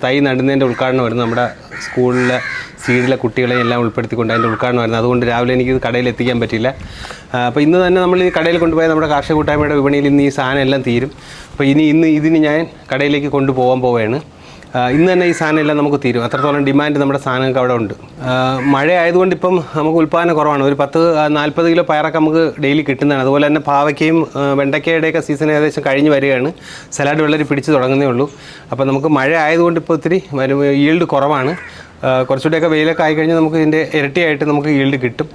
തൈ നടുന്നതിൻ്റെ ഉദ്ഘാടനം വരുന്നു. നമ്മുടെ സ്കൂളിലെ സീഡിലെ കുട്ടികളെ എല്ലാം ഉൾപ്പെടുത്തിക്കൊണ്ട് അതിൻ്റെ ഉദ്ഘാടനം വരുന്നത്. അതുകൊണ്ട് രാവിലെ എനിക്ക് കടയിൽ എത്തിക്കാൻ പറ്റില്ല. അപ്പോൾ ഇന്ന് തന്നെ നമ്മൾ ഈ കടയിൽ കൊണ്ടുപോയാൽ നമ്മുടെ കാർഷിക കൂട്ടായ്മയുടെ വിപണിയിൽ ഇന്ന് ഈ സാധനം എല്ലാം തീരും. അപ്പോൾ ഇതിന് ഞാൻ കടയിലേക്ക് കൊണ്ടുപോകാൻ പോവുകയാണ്. ഇന്ന് തന്നെ ഈ സാധനം എല്ലാം നമുക്ക് തീരും. അത്രത്തോളം ഡിമാൻഡ് നമ്മുടെ സാധനങ്ങൾക്ക് അവിടെ ഉണ്ട്. മഴ ആയതുകൊണ്ട് ഇപ്പം നമുക്ക് ഉൽപ്പാദനം കുറവാണ്. ഒരു 10-40 കിലോ പയറൊക്കെ നമുക്ക് ഡെയിലി കിട്ടുന്നതാണ്. അതുപോലെ തന്നെ പാവയ്ക്കയും വെണ്ടയ്ക്കയുടെയൊക്കെ സീസൺ ഏകദേശം കഴിഞ്ഞ് വരികയാണ്. സലാഡ് വെള്ളരി പിടിച്ച് തുടങ്ങുന്നേ ഉള്ളൂ. അപ്പോൾ നമുക്ക് മഴ ആയതുകൊണ്ട് ഇപ്പോൾ ഒത്തിരി ഈൽഡ് കുറവാണ്. കുറച്ചുകൂടെയൊക്കെ വെയിലൊക്കെ ആയിക്കഴിഞ്ഞാൽ നമുക്ക് ഇതിൻ്റെ ഇരട്ടിയായിട്ട് നമുക്ക് ഈൽഡ് കിട്ടും.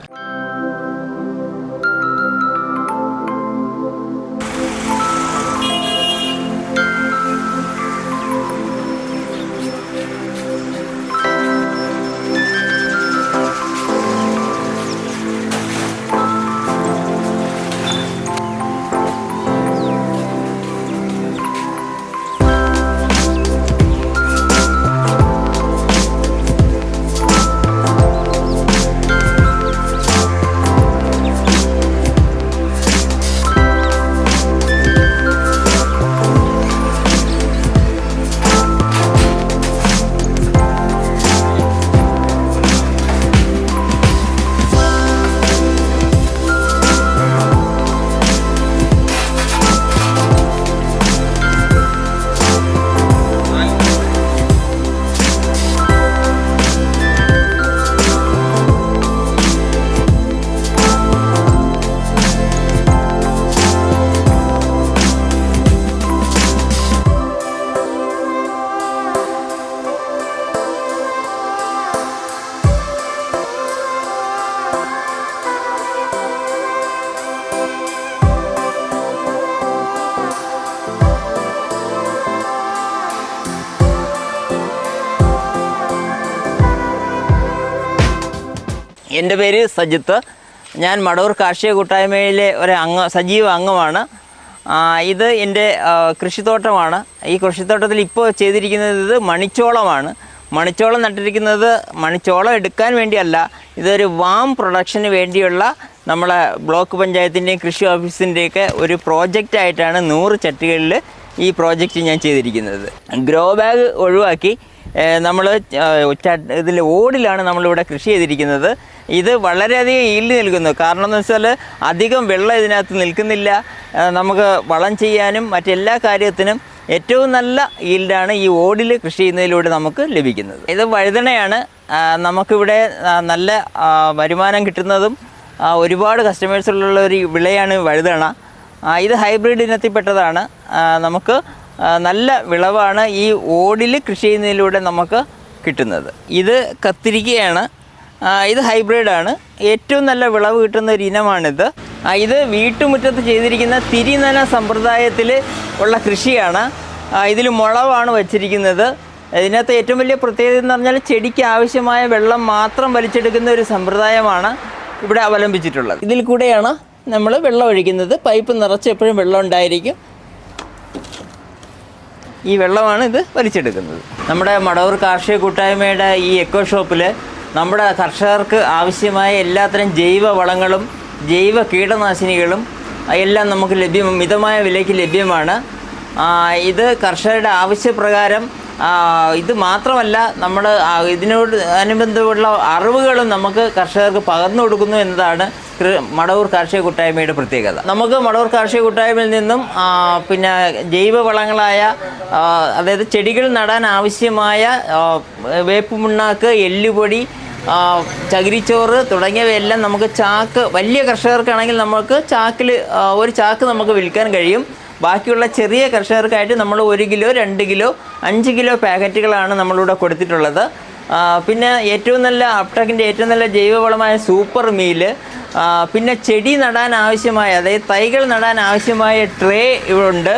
എൻ്റെ പേര് സജിത്ത്. ഞാൻ മടവൂർ കാർഷിക കൂട്ടായ്മയിലെ സജീവ അംഗമാണ്. ഇത് എൻ്റെ കൃഷിത്തോട്ടമാണ്. ഈ കൃഷിത്തോട്ടത്തിൽ ഇപ്പോൾ ചെയ്തിരിക്കുന്നത് മണിച്ചോളമാണ്. മണിച്ചോളം നട്ടിരിക്കുന്നത് മണിച്ചോളം എടുക്കാൻ വേണ്ടിയല്ല, ഇതൊരു വാം പ്രൊഡക്ഷന് വേണ്ടിയുള്ള നമ്മളെ ബ്ലോക്ക് പഞ്ചായത്തിൻ്റെയും കൃഷി ഓഫീസിൻ്റെയൊക്കെ ഒരു പ്രോജക്റ്റായിട്ടാണ് 100 ചട്ടികളിൽ ഈ പ്രോജക്റ്റ് ഞാൻ ചെയ്തിരിക്കുന്നത്. ഗ്രോ ബാഗ് ഒഴിവാക്കി നമ്മൾ ഇതിൽ ഓടിലാണ് നമ്മളിവിടെ കൃഷി ചെയ്തിരിക്കുന്നത്. ഇത് വളരെയധികം ഈൽഡ് നൽകുന്നു. കാരണം എന്ന് വെച്ചാൽ അധികം വെള്ളം ഇതിനകത്ത് നിൽക്കുന്നില്ല. നമുക്ക് വളം ചെയ്യാനും മറ്റെല്ലാ കാര്യത്തിനും ഏറ്റവും നല്ല ഈൽഡാണ് ഈ ഓടിൽ കൃഷി ചെയ്യുന്നതിലൂടെ നമുക്ക് ലഭിക്കുന്നത്. ഇത് വഴുതനയാണ്. നമുക്കിവിടെ നല്ല വരുമാനം കിട്ടുന്നതും ഒരുപാട് കസ്റ്റമേഴ്സുള്ള ഒരു വിളയാണ് വഴുതന. ഇത് ഹൈബ്രിഡ് ഇനത്തിൽപ്പെട്ടതാണ്. നമുക്ക് നല്ല വിളവാണ് ഈ ഓടിൽ കൃഷി ചെയ്യുന്നതിലൂടെ നമുക്ക് കിട്ടുന്നത്. ഇത് കത്തിരിക്കയാണ്. ഇത് ഹൈബ്രിഡാണ്. ഏറ്റവും നല്ല വിളവ് കിട്ടുന്ന ഒരു ഇനമാണിത്. ഇത് വീട്ടുമുറ്റത്ത് ചെയ്തിരിക്കുന്ന തിരിനന സമ്പ്രദായത്തിൽ ഉള്ള കൃഷിയാണ്. ഇതിൽ മുളവാണ് വച്ചിരിക്കുന്നത്. ഇതിനകത്ത് ഏറ്റവും വലിയ പ്രത്യേകത എന്ന് പറഞ്ഞാൽ ചെടിക്ക് ആവശ്യമായ വെള്ളം മാത്രം വലിച്ചെടുക്കുന്ന ഒരു സമ്പ്രദായമാണ് ഇവിടെ അവലംബിച്ചിട്ടുള്ളത്. ഇതിൽ കൂടെയാണ് നമ്മൾ വെള്ളം ഒഴിക്കുന്നത്. പൈപ്പ് നിറച്ച് എപ്പോഴും വെള്ളം ഉണ്ടായിരിക്കും. ഈ വെള്ളമാണ് ഇത് വലിച്ചെടുക്കുന്നത്. നമ്മുടെ മടവൂർ കാർഷിക കൂട്ടായ്മയുടെ ഈ എക്കോ ഷോപ്പിൽ നമ്മുടെ കർഷകർക്ക് ആവശ്യമായ എല്ലാത്തരം ജൈവ വളങ്ങളും ജൈവ കീടനാശിനികളും എല്ലാം നമുക്ക് മിതമായ വിലയ്ക്ക് ലഭ്യമാണ്. ഇത് കർഷകരുടെ ആവശ്യപ്രകാരം ഇത് മാത്രമല്ല, നമ്മൾ ഇതിനോട് അനുബന്ധമുള്ള അറിവുകളും നമുക്ക് കർഷകർക്ക് പകർന്നു കൊടുക്കുന്നു എന്നതാണ് മടവൂർ കാർഷിക കൂട്ടായ്മയുടെ പ്രത്യേകത. നമുക്ക് മടവൂർ കാർഷിക കൂട്ടായ്മയിൽ നിന്നും പിന്നെ ജൈവവളങ്ങളായ അതായത് ചെടികൾ നടാൻ ആവശ്യമായ വേപ്പുമുണ്ണാക്ക്, എല്ലുപൊടി, ചകിരിച്ചോറ് തുടങ്ങിയവയെല്ലാം നമുക്ക് വലിയ കർഷകർക്കാണെങ്കിൽ നമുക്ക് ഒരു ചാക്ക് നമുക്ക് വിൽക്കാൻ കഴിയും. ബാക്കിയുള്ള ചെറിയ കർഷകർക്കായിട്ട് നമ്മൾ 1 കിലോ 2 കിലോ 5 കിലോ പാക്കറ്റുകളാണ് നമ്മളിവിടെ കൊടുത്തിട്ടുള്ളത്. പിന്നെ ഏറ്റവും നല്ല അപ്ടെക്കിൻ്റെ ഏറ്റവും നല്ല ജൈവവളമായ സൂപ്പർ മീല്, പിന്നെ ചെടി നടാൻ ആവശ്യമായ അതായത് തൈകൾ നടാൻ ആവശ്യമായ ട്രേ ഇവിടെ ഉണ്ട്.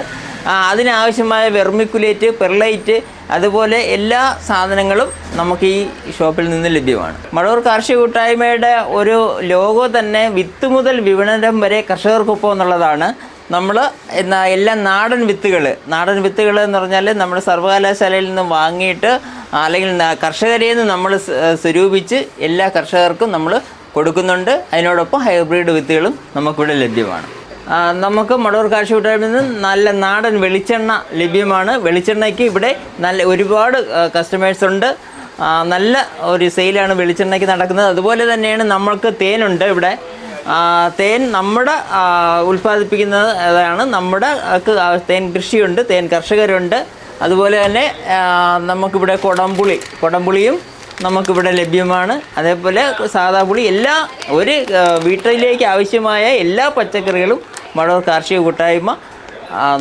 അതിനാവശ്യമായ വെർമിക്കുലേറ്റ്, പെർലൈറ്റ്, അതുപോലെ എല്ലാ സാധനങ്ങളും നമുക്ക് ഈ ഷോപ്പിൽ നിന്ന് ലഭ്യമാണ്. മടവൂർ കാർഷിക കൂട്ടായ്മയുടെ ഒരു ലോഗോ തന്നെ വിത്ത് മുതൽ വിപണനം വരെ കർഷകർക്കൊപ്പം എന്നുള്ളതാണ്. നമ്മൾ എല്ലാം നാടൻ വിത്തുകൾ എന്ന് പറഞ്ഞാൽ നമ്മൾ സർവകലാശാലയിൽ നിന്ന് വാങ്ങിയിട്ട് അല്ലെങ്കിൽ കർഷകരിൽ നിന്ന് നമ്മൾ സ്വരൂപിച്ച് എല്ലാ കർഷകർക്കും നമ്മൾ കൊടുക്കുന്നുണ്ട്. അതിനോടൊപ്പം ഹൈബ്രിഡ് വിത്തുകളും നമുക്കിവിടെ ലഭ്യമാണ്. നമുക്ക് മടവൂർ കാർഷിക കൂട്ടായ്മയിൽ നിന്ന് നല്ല നാടൻ വെളിച്ചെണ്ണ ലഭ്യമാണ്. വെളിച്ചെണ്ണയ്ക്ക് ഇവിടെ ഒരുപാട് കസ്റ്റമേഴ്സ് ഉണ്ട്. നല്ല ഒരു സെയിലാണ് വെളിച്ചെണ്ണയ്ക്ക് നടക്കുന്നത്. അതുപോലെ തന്നെയാണ് നമ്മൾക്ക് തേനുണ്ട് ഇവിടെ. തേൻ നമ്മുടെ ഉൽപ്പാദിപ്പിക്കുന്നത് അതാണ്. നമ്മുടെ തേൻ കൃഷിയുണ്ട്, തേൻ കർഷകരുണ്ട്. അതുപോലെ തന്നെ നമുക്കിവിടെ കൊടംപുളിയും നമുക്കിവിടെ ലഭ്യമാണ്. അതേപോലെ സാദാ പുളി, ഒരു വീട്ടിലേക്ക് ആവശ്യമായ എല്ലാ പച്ചക്കറികളും മടവൂർ കാർഷിക കൂട്ടായ്മ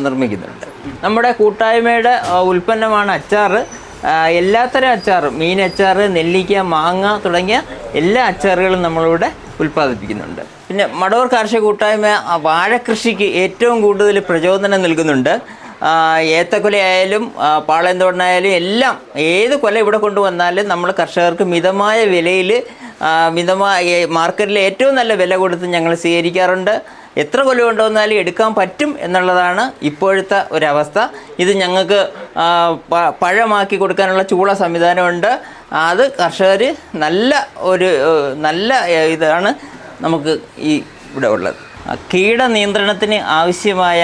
നിർമ്മിക്കുന്നുണ്ട്. നമ്മുടെ കൂട്ടായ്മയുടെ ഉൽപ്പന്നമാണ് അച്ചാർ. എല്ലാത്തരം അച്ചാർ, മീൻ അച്ചാർ, നെല്ലിക്ക, മാങ്ങ തുടങ്ങിയ എല്ലാ അച്ചാറുകളും നമ്മളിവിടെ ഉൽപ്പാദിപ്പിക്കുന്നുണ്ട്. പിന്നെ മടവൂർ കാർഷിക കൂട്ടായ്മ വാഴക്കൃഷിക്ക് ഏറ്റവും കൂടുതൽ പ്രചോദനം നൽകുന്നുണ്ട്. ഏത്തക്കൊലയായാലും പാളയന്തോടനായാലും എല്ലാം ഏത് കൊല ഇവിടെ കൊണ്ടുവന്നാലും നമ്മൾ കർഷകർക്ക് മിതമായ വിലയിൽ മാർക്കറ്റിൽ ഏറ്റവും നല്ല വില കൊടുത്ത് ഞങ്ങൾ സ്വീകരിക്കാറുണ്ട്. എത്ര കൊല കൊണ്ടുവന്നാലും എടുക്കാൻ പറ്റും എന്നുള്ളതാണ് ഇപ്പോഴത്തെ ഒരവസ്ഥ. ഇത് ഞങ്ങൾക്ക് പഴമാക്കി കൊടുക്കാനുള്ള ചൂള സംവിധാനമുണ്ട്. അത് കർഷകർ നല്ല ഇതാണ് നമുക്ക് ഇവിടെ ഉള്ളത്. കീടനിയന്ത്രണത്തിന് ആവശ്യമായ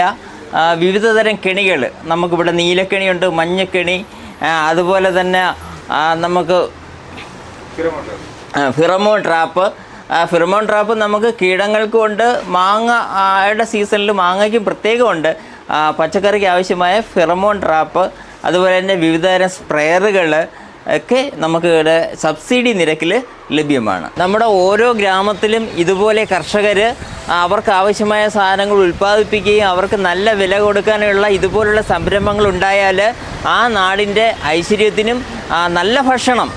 വിവിധതരം കെണികൾ നമുക്കിവിടെ നീലക്കെണിയുണ്ട്, മഞ്ഞക്കെണി, അതുപോലെ തന്നെ നമുക്ക് ഫിറമോൺ ട്രാപ്പ് നമുക്ക് കീടങ്ങൾക്കും ഉണ്ട്. മാങ്ങയുടെ സീസണിൽ മാങ്ങയ്ക്കും പ്രത്യേകമുണ്ട്. പച്ചക്കറിക്ക് ആവശ്യമായ ഫിറമോൺ ട്രാപ്പ്, അതുപോലെ തന്നെ വിവിധതരം സ്പ്രേയറുകൾ ഒക്കെ നമുക്ക് ഇവിടെ സബ്സിഡി നിരക്കിൽ ലഭ്യമാണ്. നമ്മുടെ ഓരോ ഗ്രാമത്തിലും ഇതുപോലെ കർഷകർ അവർക്ക് ആവശ്യമായ സാധനങ്ങൾ ഉൽപ്പാദിപ്പിക്കുകയും അവർക്ക് നല്ല വില കൊടുക്കാനുള്ള ഇതുപോലുള്ള സംരംഭങ്ങൾ ഉണ്ടായാൽ ആ നാടിൻ്റെ ഐശ്വര്യത്തിനും നല്ല ഭക്ഷണം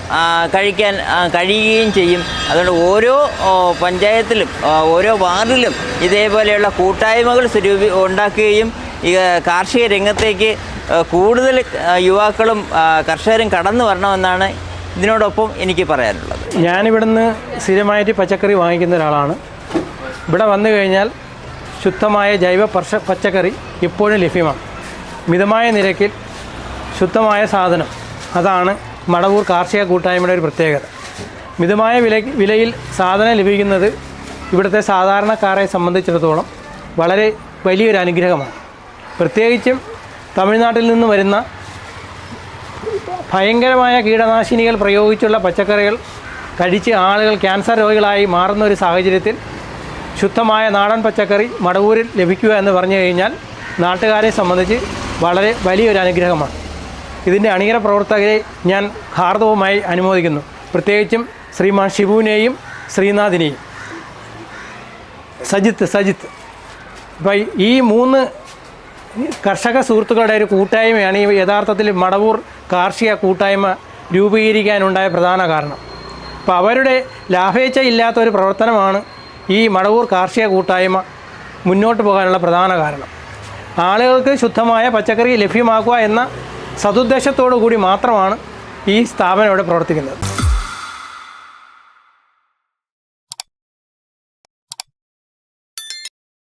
കഴിക്കാൻ കഴിയുകയും ചെയ്യും. അതുകൊണ്ട് ഓരോ പഞ്ചായത്തിലും ഓരോ വാർഡിലും ഇതേപോലെയുള്ള കൂട്ടായ്മകൾ ഉണ്ടാക്കുകയും ഈ കാർഷിക രംഗത്തേക്ക് കൂടുതൽ യുവാക്കളും കർഷകരും കടന്നു വരണമെന്നാണ് ഇതിനോടൊപ്പം എനിക്ക് പറയാനുള്ളത്. ഞാനിവിടുന്ന് സ്ഥിരമായിട്ട് പച്ചക്കറി വാങ്ങിക്കുന്ന ഒരാളാണ്. ഇവിടെ വന്നു കഴിഞ്ഞാൽ ശുദ്ധമായ ജൈവ പച്ചക്കറി എപ്പോഴും ലഭ്യമാണ്. മിതമായ നിരക്കിൽ ശുദ്ധമായ സാധനം, അതാണ് മടവൂർ കാർഷിക കൂട്ടായ്മയുടെ ഒരു പ്രത്യേകത. മിതമായ വിലയിൽ സാധനം ലഭിക്കുന്നത് ഇവിടുത്തെ സാധാരണക്കാരെ സംബന്ധിച്ചിടത്തോളം വളരെ വലിയൊരു അനുഗ്രഹമാണ്. പ്രത്യേകിച്ചും തമിഴ്നാട്ടിൽ നിന്ന് വരുന്ന ഭയങ്കരമായ കീടനാശിനികൾ പ്രയോഗിച്ചുള്ള പച്ചക്കറികൾ കഴിച്ച് ആളുകൾ ക്യാൻസർ രോഗികളായി മാറുന്ന ഒരു സാഹചര്യത്തിൽ ശുദ്ധമായ നാടൻ പച്ചക്കറി മടവൂരിൽ ലഭിക്കുക എന്ന് പറഞ്ഞു കഴിഞ്ഞാൽ നാട്ടുകാരെ സംബന്ധിച്ച് വളരെ വലിയൊരു അനുഗ്രഹമാണ്. ഇതിൻ്റെ അണിയറ പ്രവർത്തകരെ ഞാൻ ഹാർദവുമായി അനുമോദിക്കുന്നു. പ്രത്യേകിച്ചും ശ്രീമാൻ ഷിബുവിനെയും ശ്രീനാഥിനെയും. സജിത്ത് അപ്പോൾ ഈ 3 കർഷക സുഹൃത്തുക്കളുടെ ഒരു കൂട്ടായ്മയാണ് ഈ യഥാർത്ഥത്തിൽ മടവൂർ കാർഷിക കൂട്ടായ്മ രൂപീകരിക്കാനുണ്ടായ പ്രധാന കാരണം. അപ്പോൾ അവരുടെ ലാഭേച്ഛ ഇല്ലാത്ത ഒരു പ്രവർത്തനമാണ് ഈ മടവൂർ കാർഷിക കൂട്ടായ്മ മുന്നോട്ട് പോകാനുള്ള പ്രധാന കാരണം. ആളുകൾക്ക് ശുദ്ധമായ പച്ചക്കറി ലഭ്യമാക്കുക എന്ന സതുദ്ദേശത്തോടു കൂടി മാത്രമാണ് ഈ സ്ഥാപനം ഇവിടെ പ്രവർത്തിക്കുന്നത്.